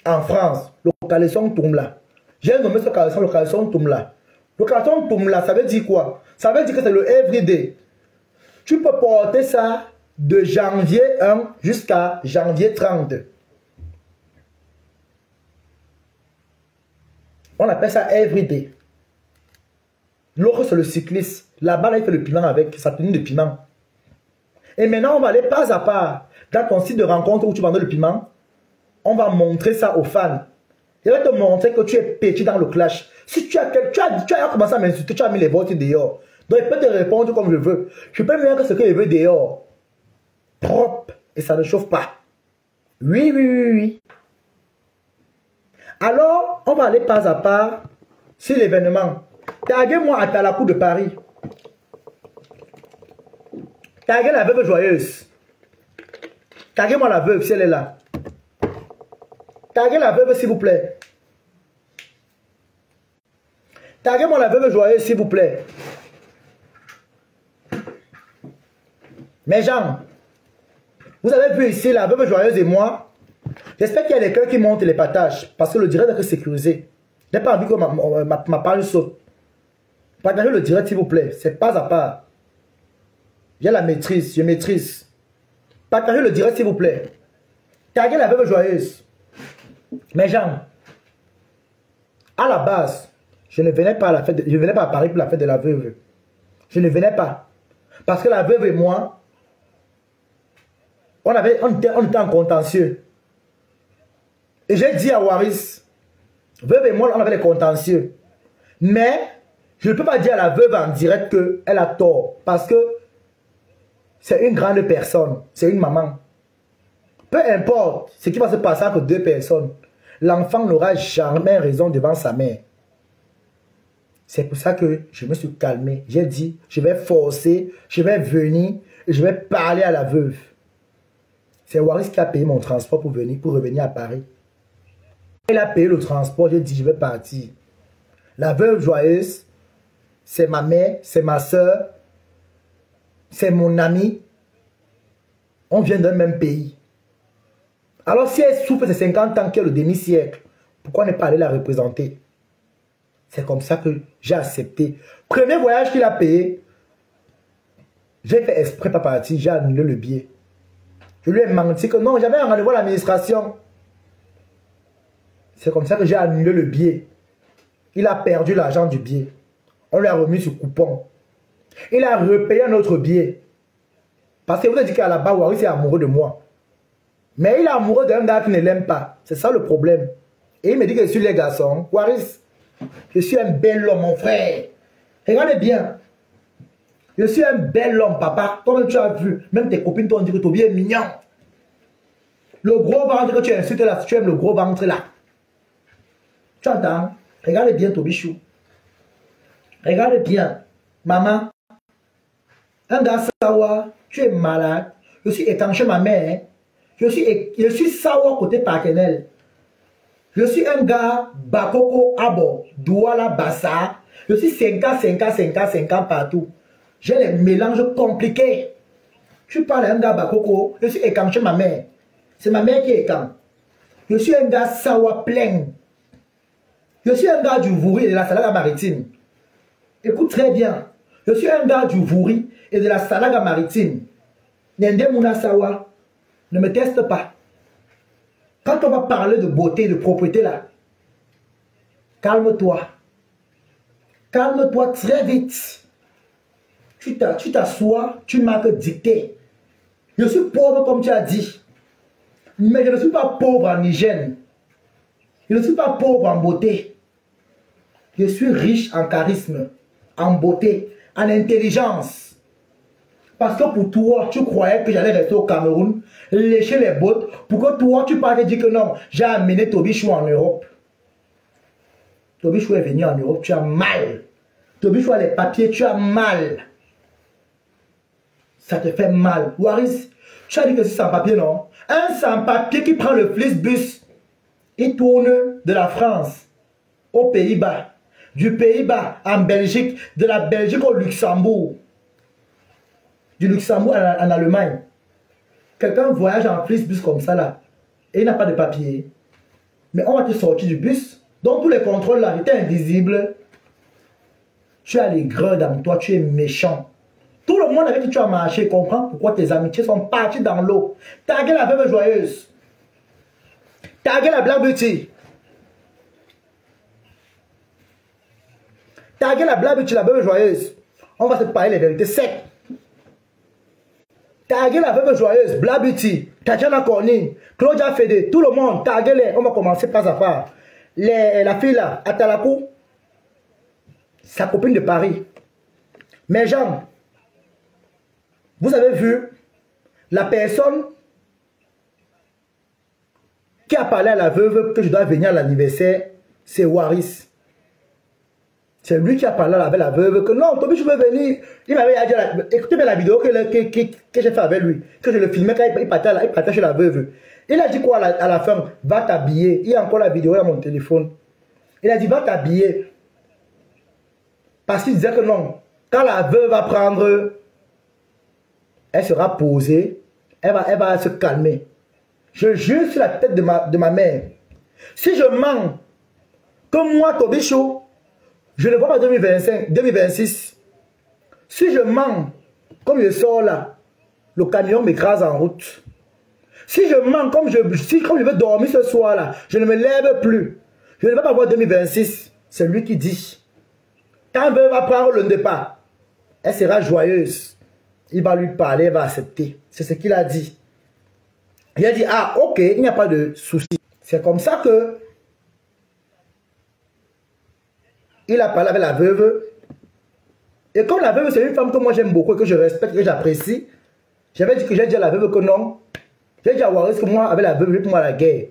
en France. Le caleçon Toumla. J'ai nommé ce caleçon le caleçon Toumla. Le caleçon Toumla, ça veut dire quoi? Ça veut dire que c'est le everyday. Tu peux porter ça de janvier 1 jusqu'à janvier 30. On appelle ça everyday. L'autre, c'est le cycliste. Là-bas, là, il fait le piment avec sa tenue de piment. Et maintenant, on va aller pas à pas. Dans ton site de rencontre où tu vendais le piment, on va montrer ça aux fans. Je vais te montrer que tu es petit dans le clash. Si tu as commencé à m'insulter, tu as mis les bottes dehors. Donc, il peut te répondre comme je veux. Je peux me dire ce qu'il veut dehors. Propre. Et ça ne chauffe pas. Oui, oui, oui, oui. Alors, on va aller pas à pas sur l'événement. Taguez-moi à Talakou de Paris. Taguez la veuve joyeuse. Taguez-moi la veuve si elle est là. Taguez la veuve s'il vous plaît. Taguez-moi la veuve joyeuse s'il vous plaît. Mes gens, vous avez vu ici la veuve joyeuse et moi. J'espère qu'il y a des cœurs qui montent les partages parce que le direct est sécurisé. Je n'ai pas envie que ma page saute. Partagez le direct s'il vous plaît. C'est pas à part. J'ai la maîtrise. Je maîtrise. Partagez le direct s'il vous plaît. Taguez la veuve joyeuse. Mes gens, à la base, je ne venais pas à la fête. Je ne venais pas à Paris pour la fête de la veuve. Je ne venais pas. Parce que la veuve et moi, on était en contentieux. Et j'ai dit à Waris, veuve et moi, on avait des contentieux. Mais, je ne peux pas dire à la veuve en direct qu'elle a tort. Parce que c'est une grande personne. C'est une maman. Peu importe ce qui va se passer entre deux personnes, l'enfant n'aura jamais raison devant sa mère. C'est pour ça que je me suis calmé. J'ai dit, je vais forcer, je vais venir et je vais parler à la veuve. C'est Waris qui a payé mon transport pour revenir à Paris. Il a payé le transport, j'ai dit, je vais partir. La veuve joyeuse, c'est ma mère, c'est ma soeur, c'est mon ami. On vient d'un même pays. Alors si elle souffre ces 50 ans, qui est le demi-siècle, pourquoi ne pas aller la représenter? C'est comme ça que j'ai accepté. Premier voyage qu'il a payé, j'ai fait exprès pas partir, j'ai annulé le billet. Je lui ai menti que non, j'avais un rendez-vous à l'administration. C'est comme ça que j'ai annulé le billet. Il a perdu l'argent du billet. On lui a remis ce coupon. Il a repayé un autre billet. Parce que vous avez dit qu'à la base, Waris est amoureux de moi. Mais il est amoureux d'un gars qui ne l'aime pas. C'est ça le problème. Et il me dit que je suis les garçons. Waris, je suis un bel homme, mon frère. Regardez bien. Je suis un bel homme, papa. Comme tu as vu, même tes copines t'ont dit que Toby est mignon. Le gros ventre que tu insultes là, tu aimes le gros ventre là. Tu entends? Regardez bien Tobichou. Regardez bien. Maman. Un gars sawa, tu es malade. Je suis étanché ma mère. Je suis sawa côté paternel. Je suis un gars Bakoko Abo, Douala Bassa. Je suis 5 ans partout. J'ai les mélanges compliqués. Tu parles à un gars Bakoko, je suis étanché ma mère. C'est ma mère qui est étanche. Je suis un gars sawa plein. Je suis un gars du Vouri et de la Salaga maritime. Écoute très bien. Je suis un gars du Vouri et de la Salaga maritime. Nende Mouna Sawa, ne me teste pas. Quand on va parler de beauté, de propreté là, calme-toi. Calme-toi très vite. Tu t'assois, tu m'as que dicté. Je suis pauvre comme tu as dit. Mais je ne suis pas pauvre en hygiène. Je ne suis pas pauvre en beauté. Je suis riche en charisme, en beauté, en intelligence. Parce que pour toi, tu croyais que j'allais rester au Cameroun, lécher les bottes, pour que toi, tu parles et dire que non, j'ai amené Tobichou en Europe. Tobichou est venu en Europe, tu as mal. Tobichou a les papiers, tu as mal. Ça te fait mal. Waris, tu as dit que c'est sans papier, non? Un sans papier qui prend le Flixbus, il tourne de la France aux Pays-Bas, du Pays-Bas en Belgique, de la Belgique au Luxembourg, du Luxembourg en Allemagne. Quelqu'un voyage en Flixbus comme ça là, et il n'a pas de papier. Mais on va te sortir du bus. Donc tous les contrôles là, étaient invisibles. Tu as les greux dans toi, tu es méchant. Tout le monde avec qui tu as marché comprend pourquoi tes amitiés sont parties dans l'eau. Taguez la veuve joyeuse. Taguez la Black Beauty. Taguez la Black Beauty, la veuve joyeuse. On va se parler les vérités secs. Taguez la veuve joyeuse, Black Beauty, Tatiana Corny, Claudia Fede, tout le monde, taguez-les. On va commencer pas à part. La fille là, Atalakou, sa copine de Paris. Mes gens, vous avez vu, la personne qui a parlé à la veuve que je dois venir à l'anniversaire, c'est Waris. C'est lui qui a parlé avec la veuve que non, Toby, je veux venir. Il m'avait dit, écoutez bien la vidéo que j'ai fait avec lui, que je le filmais quand il partait chez la veuve. Il a dit quoi à la fin? Va t'habiller. Il y a encore la vidéo dans mon téléphone. Il a dit, va t'habiller. Parce qu'il disait que non, quand la veuve va prendre, elle sera posée, elle va se calmer. Je jure sur la tête de ma mère. Si je mens, comme moi, Tobichou, je ne vois pas 2025, 2026. Si je mens, comme je sors là, le camion m'écrase en route. Si je mens, comme je veux dormir ce soir là, je ne me lève plus. Je ne vais pas voir 2026. C'est lui qui dit. Quand elle va prendre le départ, elle sera joyeuse. Il va lui parler, elle va accepter. C'est ce qu'il a dit. Il a dit, ah ok, il n'y a pas de souci. C'est comme ça que il a parlé avec la veuve. Et comme la veuve, c'est une femme que moi j'aime beaucoup et que je respecte, que j'apprécie, j'avais dit que j'ai dit à la veuve que non. J'ai dit à Waris que moi, avec la veuve, pour moi la guerre.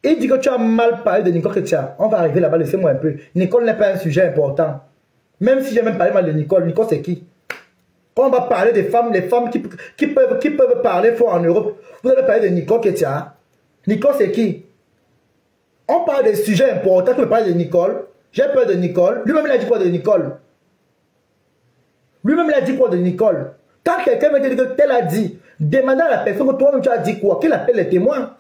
Il dit que tu as mal parlé de Nicole Ketia. On va arriver là-bas, laissez-moi un peu. Nicole n'est pas un sujet important. Même si j'ai même parlé mal de Nicole, Nicole c'est qui? Quand on va parler des femmes, les femmes qui peuvent parler fort en Europe, vous avez parlé de Nicole Ketia. Nicole c'est qui? On parle des sujets importants, tu me parles de Nicole. J'ai peur de Nicole. Lui-même il a dit quoi de Nicole? Lui-même il a dit quoi de Nicole? Quand quelqu'un me dit que tel a dit, demandez à la personne que toi-même tu as dit quoi, qu'il appelle les témoins.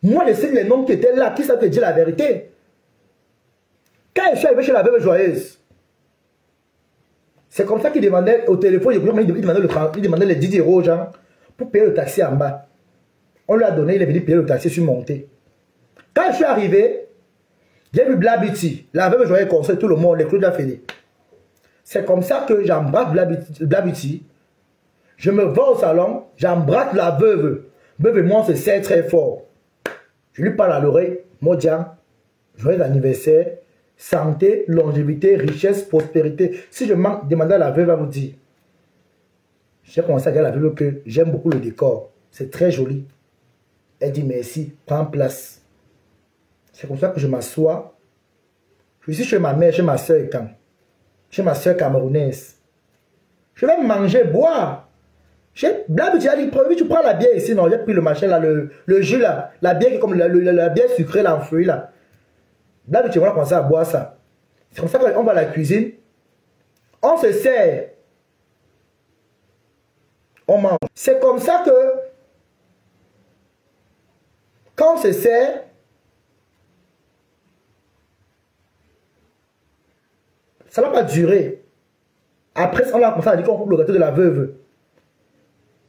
Moi, je sais les noms qui étaient là, qui savent te dire la vérité. Quand je suis arrivé chez la veuve joyeuse, c'est comme ça qu'il demandait au téléphone, il demandait les 10 € aux gens pour payer le taxi en bas. On lui a donné, il est venu payer le taxi sur montée. Quand je suis arrivé, j'ai vu Blabiti, la veuve joyeuse conseille tout le monde, les clous de la fédé. C'est comme ça que j'embrasse Blabiti. Je me vais au salon, j'embrasse la veuve. Veuve et moi, on se serre très fort. Je lui parle à l'oreille, Modian, joyeux anniversaire, santé, longévité, richesse, prospérité. Si je manque, demandez à la veuve, à vous dire. J'ai commencé à dire à la veuve que j'aime beaucoup le décor. C'est très joli. Elle dit merci, prends place. C'est comme ça que je m'assois. Je suis chez ma mère, chez ma soeur quand. Chez ma soeur camerounaise. Je vais manger, boire. Blabé, tu as dit, tu prends la bière ici, non, j'ai pris le machin là, le jus là, la bière qui est comme la bière sucrée là, en fruits là. Blabé, tu vas commencer à boire ça. C'est comme ça qu'on va à la cuisine, on se sert, on mange. C'est comme ça que, quand on se sert, ça ne va pas durer. Après, on a commencé à dire qu'on coupe le gâteau de la veuve.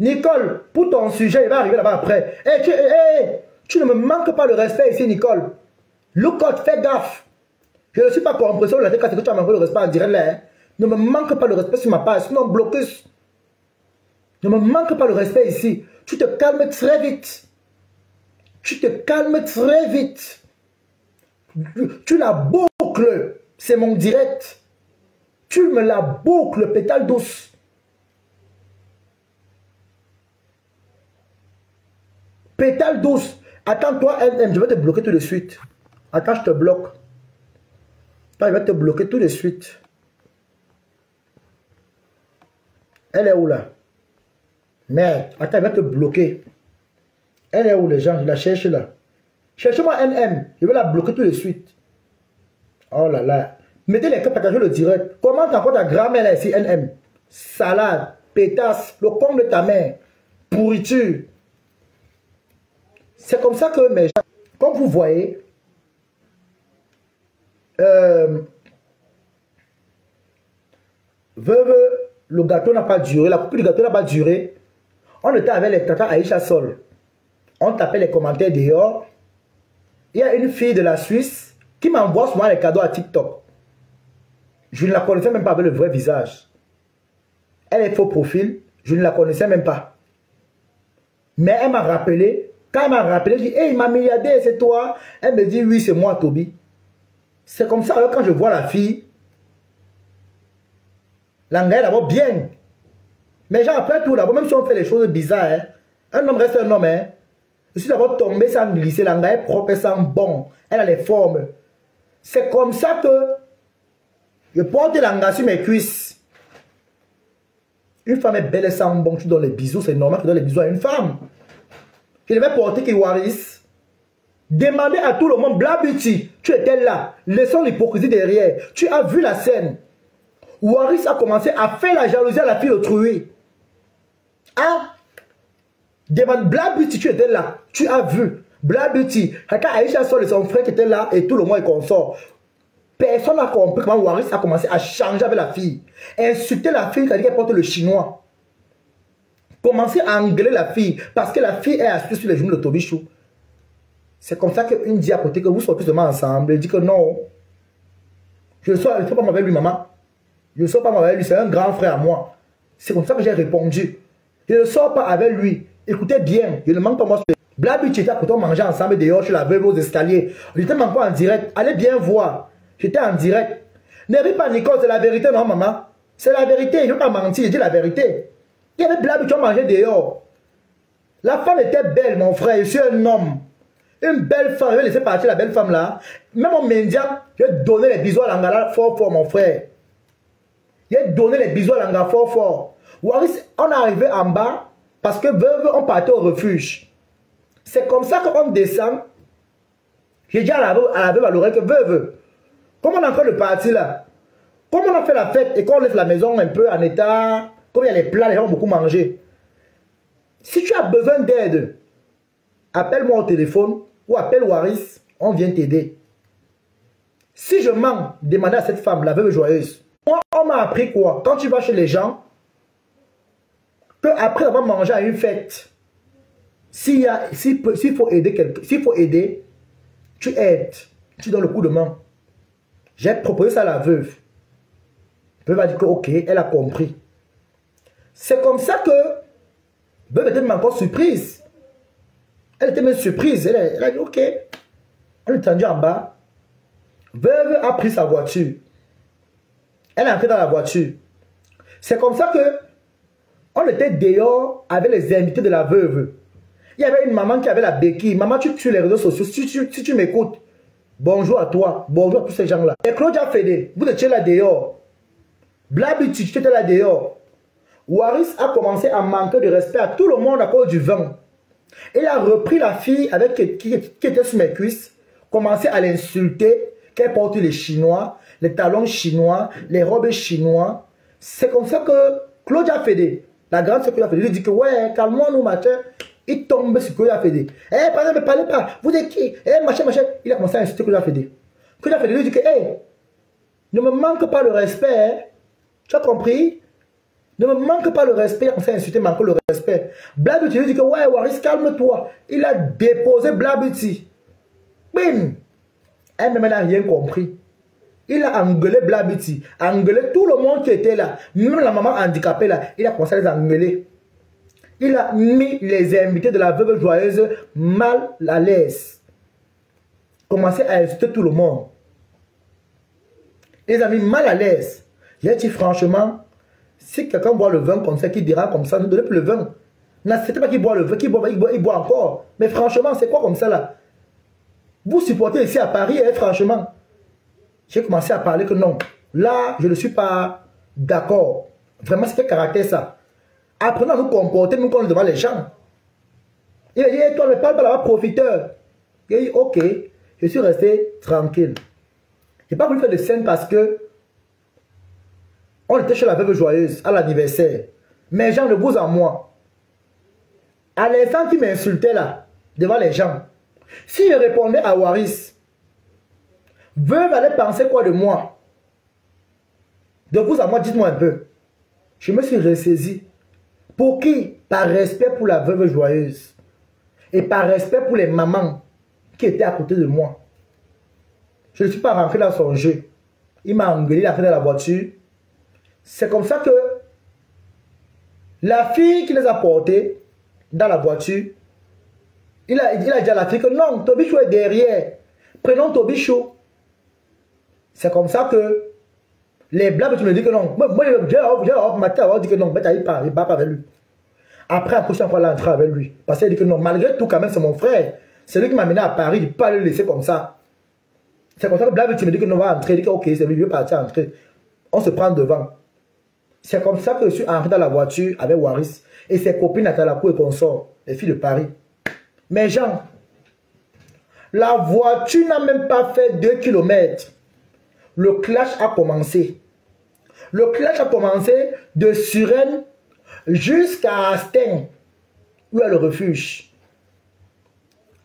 Nicole, pour ton sujet, il va arriver là-bas après. Tu ne me manques pas le respect ici, Nicole. Look out, fais gaffe. Je ne suis pas compression, la tête que tu as manqué le respect en direct là. Hein. Ne me manque pas le respect sur ma page, sinon blocus. Ne me manque pas le respect ici. Tu te calmes très vite. Tu te calmes très vite. Tu la boucles. C'est mon direct. Tu me la boucles, pétale douce. Pétale douce. Attends-toi, je vais te bloquer tout de suite. Attends, je te bloque. Attends, je vais te bloquer tout de suite. Elle est où là? Merde. Attends, je vais te bloquer. Elle est où les gens? Je la cherche là. Cherchez-moi NM. Je vais la bloquer tout de suite. Oh là là. Mettez les cas partager le direct. Comment t'as encore ta grand-mère là ici, NM? Salade, pétasse, le con de ta mère. Pourriture. C'est comme ça que mes gens, comme vous voyez, veuve, le gâteau n'a pas duré, la coupe du gâteau n'a pas duré. On était avec les tatas Aïcha Sol. On tapait les commentaires dehors. Il y a une fille de la Suisse qui m'envoie souvent les cadeaux à TikTok. Je ne la connaissais même pas avec le vrai visage. Elle est faux profil, je ne la connaissais même pas. Mais elle m'a rappelé. Quand elle m'a rappelé, je dis, hey, ma milliardaire, c'est toi? Elle me dit, oui, c'est moi, Toby. C'est comme ça, alors, quand je vois la fille, l'anglais d'abord bien. Mais genre, après tout, d'abord, même si on fait les choses bizarres, hein, un homme reste un homme. Hein. Je suis d'abord tombé sans glisser, l'anglais propre et sans bon. Elle a les formes. C'est comme ça que je porte l'anga sur mes cuisses. Une femme est belle et sans bon, tu donnes les bisous, c'est normal que tu donnes les bisous à une femme. Je devais porter Kiwaris. Demandez à tout le monde, Blabuti, tu étais là. Laissons l'hypocrisie derrière. Tu as vu la scène. Waris a commencé à faire la jalousie à la fille autrui. Hein? Demande Blabuti, tu étais là. Tu as vu. Blabuti. Quand Aïcha sort de son frère qui était là et tout le monde est consort. Personne n'a compris comment Waris a commencé à changer avec la fille. Insulter la fille quand elle porte le chinois. Commencer à engueuler la fille parce que la fille est assise sur les genoux de Tobichou. C'est comme ça qu'une dit à côté que vous sortez seulement ensemble. Elle dit que non. Je ne sors pas avec lui, maman. Je ne sors pas avec lui, c'est un grand frère à moi. C'est comme ça que j'ai répondu. Je ne sors pas avec lui. Écoutez bien, je ne manque pas moi. Blabuti était à côté, on mangeait ensemble dehors, je l'avais aux escaliers. J'étais même pas en direct. Allez bien voir. J'étais en direct. Ne ris pas, Nicole, c'est la vérité, non, maman? C'est la vérité, je ne vais pas mentir, je dis la vérité. Il y avait Blabuti, on mangeait dehors. La femme était belle, mon frère, je suis un homme. Une belle femme, je vais laisser partir la belle femme là. Même en médias, je vais donner les bisous à l'angala fort fort, mon frère. Je vais donner les bisous à l'angala fort fort. Waris, on est arrivé en bas parce que veuve, on partait au refuge. C'est comme ça qu'on descend. J'ai dit à la veuve à l'oreille que veuve, comment on a fait le parti là? Comment on a fait la fête et qu'on laisse la maison un peu en état, comme il y a les plats, les gens ont beaucoup mangé. Si tu as besoin d'aide, appelle-moi au téléphone ou appelle Waris, on vient t'aider. Si je mens, demandez à cette femme, la veuve joyeuse. Moi, on m'a appris quoi? Quand tu vas chez les gens, que après avoir mangé à une fête, s'il faut aider quelqu'un, s'il faut aider, tu aides, tu donnes le coup de main. J'ai proposé ça à la veuve. La veuve a dit que ok, elle a compris. C'est comme ça que la veuve était même encore surprise. Elle était même surprise. Elle a dit ok. On est tendu en bas. Veuve a pris sa voiture. Elle est entrée dans la voiture. C'est comme ça que on était dehors avec les invités de la veuve. Il y avait une maman qui avait la béquille. Maman, tu sur les réseaux sociaux. Si tu m'écoutes, bonjour à toi. Bonjour à tous ces gens-là. Et Claudia Fédé, vous étiez là dehors. Blabuti, tu étais là dehors. Waris a commencé à manquer de respect à tout le monde à cause du vin. Il a repris la fille avec qui était sur mes cuisses, commencé à l'insulter, qu'elle porte les chinois, les talons chinois, les robes chinois. C'est comme ça que Claudia Fédé, la grande Claudia Fédé, lui dit que ouais, calmons nous matin. Il tombe sur Claudia Fédé. Eh, ne me parlez pas. Vous êtes qui? Eh, machin. Il a commencé à insulter Claudia Fédé. Claudia Fédé lui dit que, eh, ne me manque pas le respect. Hein. Tu as compris? Ne me manque pas le respect. Il a commencé à insulter, manque le respect. Blabuti lui dit que, ouais, Waris, calme-toi. Il a déposé Blabuti. Bim! Elle-même n'a rien compris. Il a engueulé Blabuti. Engueulé tout le monde qui était là. Même la maman handicapée là. Il a commencé à les engueuler. Il a mis les invités de la veuve joyeuse mal à l'aise. Commencé à insulter tout le monde. Il les a mis mal à l'aise. J'ai dit franchement, si quelqu'un boit le vin comme ça, qui dira comme ça, ne donnez plus le vin. N'acceptez pas qu'il boit le vin, il boit encore. Mais franchement, c'est quoi comme ça là? Vous supportez ici à Paris, et franchement, j'ai commencé à parler que non. Là, je ne suis pas d'accord. Vraiment, c'est quel caractère ça? Apprenons à nous comporter, nous, quand on est devant les gens. Il a dit, hey, toi, ne parle pas là-bas, profiteur. Il a dit, ok, je suis resté tranquille. Je n'ai pas voulu faire de scène parce que on était chez la veuve joyeuse à l'anniversaire. Mais gens de vous en moi. À l'instant qui m'insultait là, devant les gens, si je répondais à Waris, veuve allait penser quoi de moi? De vous à moi, dites-moi un peu. Je me suis ressaisi. Pour qui? Par respect pour la veuve joyeuse. Et par respect pour les mamans qui étaient à côté de moi. Je ne suis pas rentré dans son jeu. Il m'a engueulé, il a fait dans la voiture. C'est comme ça que la fille qui les a portés dans la voiture, il a dit à la fille que non, Tobichou est derrière. Prenons Tobichou. C'est comme ça que les blagues, tu me dis que non. Moi, j'ai matin, dit que non, il ne parle pas avec lui. Après, la prochaine fois, il est entré avec lui. Parce qu'il dit que non, malgré tout, quand même, c'est mon frère. C'est lui qui m'a amené à Paris, il ne peut pas le laisser comme ça. C'est comme ça que Blablabla me dit que nous va entrer. Il dit que ok, c'est mieux, je vais partir entrer. On se prend devant. C'est comme ça que je suis entré dans la voiture avec Waris et ses copines Natalakou et consorts, les filles de Paris. Mais Jean, la voiture n'a même pas fait 2 km. Le clash a commencé. Le clash a commencé de Suresnes jusqu'à Astin, où il y a le refuge.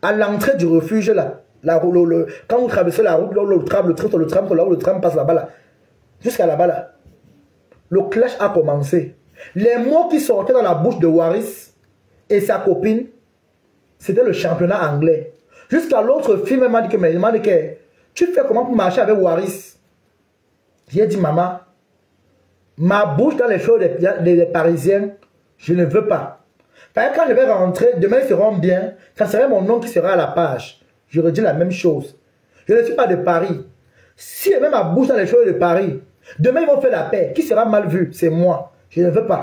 À l'entrée du refuge, là, quand vous traversez la route, là où le tram passe là-bas, là, jusqu'à là-bas, là, le clash a commencé. Les mots qui sortaient dans la bouche de Waris et sa copine, c'était le championnat anglais. Jusqu'à l'autre fille m'a dit que tu fais comment pour marcher avec Waris? J'ai dit, maman, ma bouche dans les choses des Parisiens, je ne veux pas. Parce que quand je vais rentrer, demain ils seront bien, ça serait mon nom qui sera à la page. Je redis la même chose. Je ne suis pas de Paris. Si je mets ma bouche dans les choses de Paris, demain ils vont faire la paix. Qui sera mal vu? C'est moi. Je ne veux pas.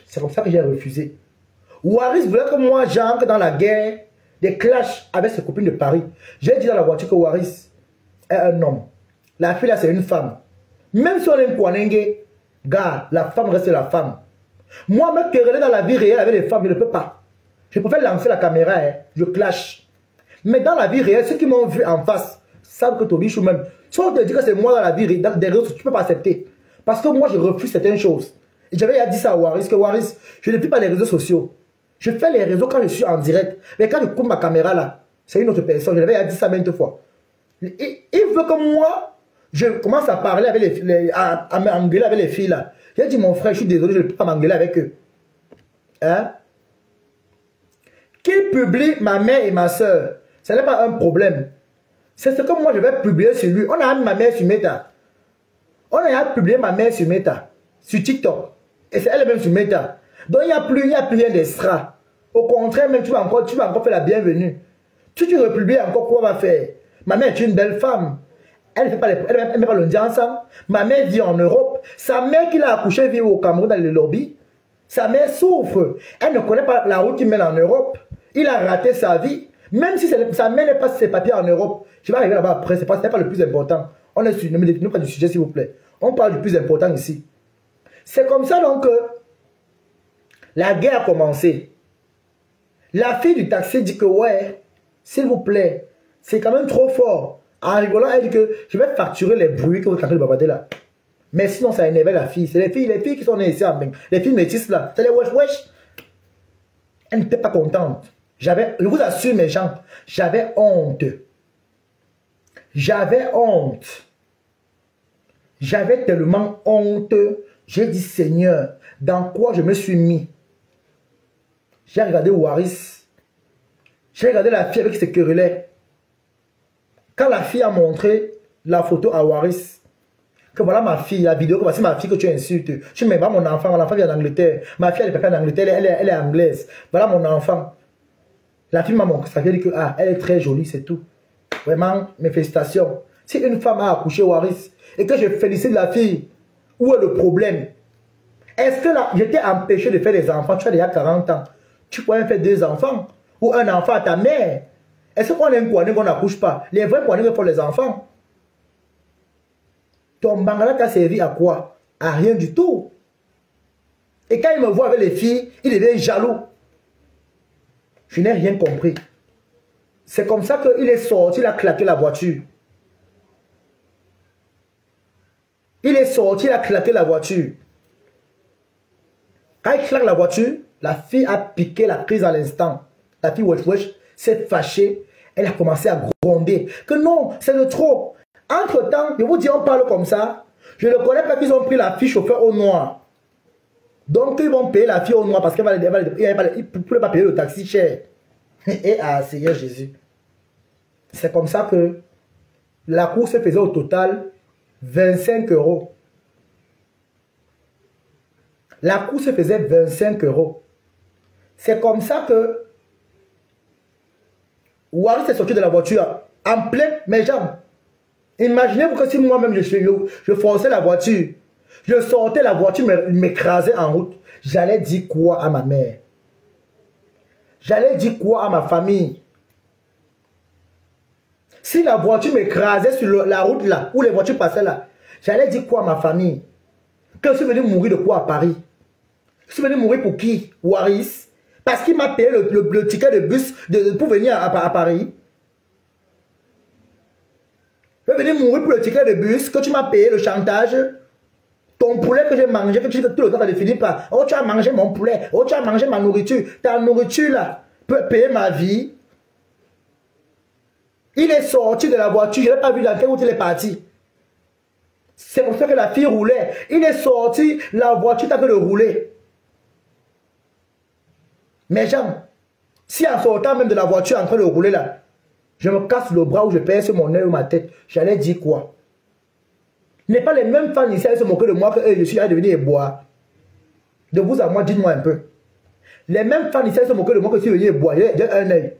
C'est comme ça que j'ai refusé. Waris voulait que moi j'entre dans la guerre des clashs avec ses copines de Paris. J'ai dit dans la voiture que Waris est un homme. La fille là c'est une femme. Même si on est un Kwanenge, gars, la femme reste la femme. Moi, me quereller dans la vie réelle avec les femmes, je ne peux pas. Je préfère lancer la caméra, hein, je clash. Mais dans la vie réelle, ceux qui m'ont vu en face savent que Tobichou même. Si on te dit que c'est moi dans la vie réelle, des réseaux, tu ne peux pas accepter. Parce que moi, je refuse certaines choses. Et j'avais dit ça à Waris, que Waris, je ne fais pas les réseaux sociaux. Je fais les réseaux quand je suis en direct. Mais quand je coupe ma caméra là, c'est une autre personne. Je l'avais dit ça maintes fois. Il veut que moi, je commence à parler avec à m'engueuler avec les filles là. J'ai dit, mon frère, je suis désolé, je ne peux pas m'engueuler avec eux. Hein? Qu'il publie ma mère et ma soeur, ce n'est pas un problème. C'est ce que moi je vais publier sur lui. On a mis ma mère sur Meta. On a publié ma mère sur Meta, sur TikTok. Et c'est elle-même sur Meta. Donc il n'y a plus rien d'extra. Au contraire, même tu vas encore faire la bienvenue. Si tu republies encore, quoi va faire? Ma mère est une belle femme. Elle ne fait pas le dire ensemble. Ma mère vit en Europe. Sa mère qui l'a accouché vit au Cameroun dans le lobby. Sa mère souffre. Elle ne connaît pas la route qui mène en Europe. Il a raté sa vie. Même si sa mère n'est pas ses papiers en Europe. Je vais arriver là-bas après. Ce n'est pas le plus important. On est sur, ne me définissez pas du sujet s'il vous plaît. On parle du plus important ici. C'est comme ça donc que la guerre a commencé. La fille du taxi dit que ouais, s'il vous plaît, c'est quand même trop fort. En rigolant, elle dit que je vais facturer les bruits que vous entendez de babader là. Mais sinon, ça énervait la fille. C'est les filles qui sont nées ici en Beng. Les filles métisses là. C'est les wesh wesh. Elle n'était pas contente. Je vous assure mes gens, j'avais honte. J'avais honte. J'avais tellement honte. J'ai dit, Seigneur, dans quoi je me suis mis? J'ai regardé Waris. J'ai regardé la fille avec ses querellets. Quand la fille a montré la photo à Waris, que voilà ma fille, la vidéo, que voici ma fille que tu insultes. Tu ne mets pas mon enfant vient d'Angleterre. Ma fille, elle est en Angleterre, elle est anglaise. Voilà mon enfant. La fille m'a montré ça, elle dit que ah, elle est très jolie, c'est tout. Vraiment, mes félicitations. Si une femme a accouché Waris et que je félicite la fille, où est le problème? Est-ce que là, j'étais empêché de faire des enfants? Tu as déjà 40 ans. Tu pourrais faire 2 enfants ou un enfant à ta mère. Est-ce qu'on est un Kwaneng qu'on n'accouche pas? Les vrais Kwaneng font les enfants. Ton Bangala t'a servi à quoi? À rien du tout. Et quand il me voit avec les filles, il devient jaloux. Je n'ai rien compris. C'est comme ça qu'il est sorti, il a claqué la voiture. Il est sorti, il a claqué la voiture. Quand il claque la voiture, la fille a piqué la prise à l'instant. La fille wesh wesh s'est fâchée. Elle a commencé à gronder. Que non, c'est de trop. Entre-temps, je vous dis, on parle comme ça. Je ne connais pas qu'ils ont pris la fille chauffeur au noir. Donc, ils vont payer la fille au noir parce qu'elle ne peut pas payer le taxi cher. Et ah, Seigneur Jésus. C'est comme ça que la course faisait au total 25 €. La course faisait 25 €. C'est comme ça que Waris est sorti de la voiture en plein mes jambes. Imaginez-vous que si moi-même je forçais la voiture, je sortais la voiture, m'écrasait en route, j'allais dire quoi à ma mère? J'allais dire quoi à ma famille? Si la voiture m'écrasait sur la route là, où les voitures passaient là, j'allais dire quoi à ma famille? Que je suis venu mourir de quoi à Paris? Je suis venu mourir pour qui? Waris? Parce qu'il m'a payé le ticket de bus pour venir à Paris. Je vais venir mourir pour le ticket de bus que tu m'as payé, le chantage. Ton poulet que j'ai mangé, que tu fais tout le temps, ça ne finit pas. Oh, tu as mangé mon poulet. Oh, tu as mangé ma nourriture. Ta nourriture là peut payer ma vie. Il est sorti de la voiture, je n'ai pas vu dans quelle route il est parti. C'est pour ça que la fille roulait. Il est sorti, la voiture t'a fait de rouler. Mais Jean, si en sortant même de la voiture en train de rouler là, je me casse le bras ou je perce mon œil ou ma tête, j'allais dire quoi? Il n'est pas les mêmes fans ici à se moquer de moi que je suis à devenir boire. De vous à moi, dites-moi un peu. Les mêmes fans ici à se moquer de moi que je suis venu boire. J'ai un œil.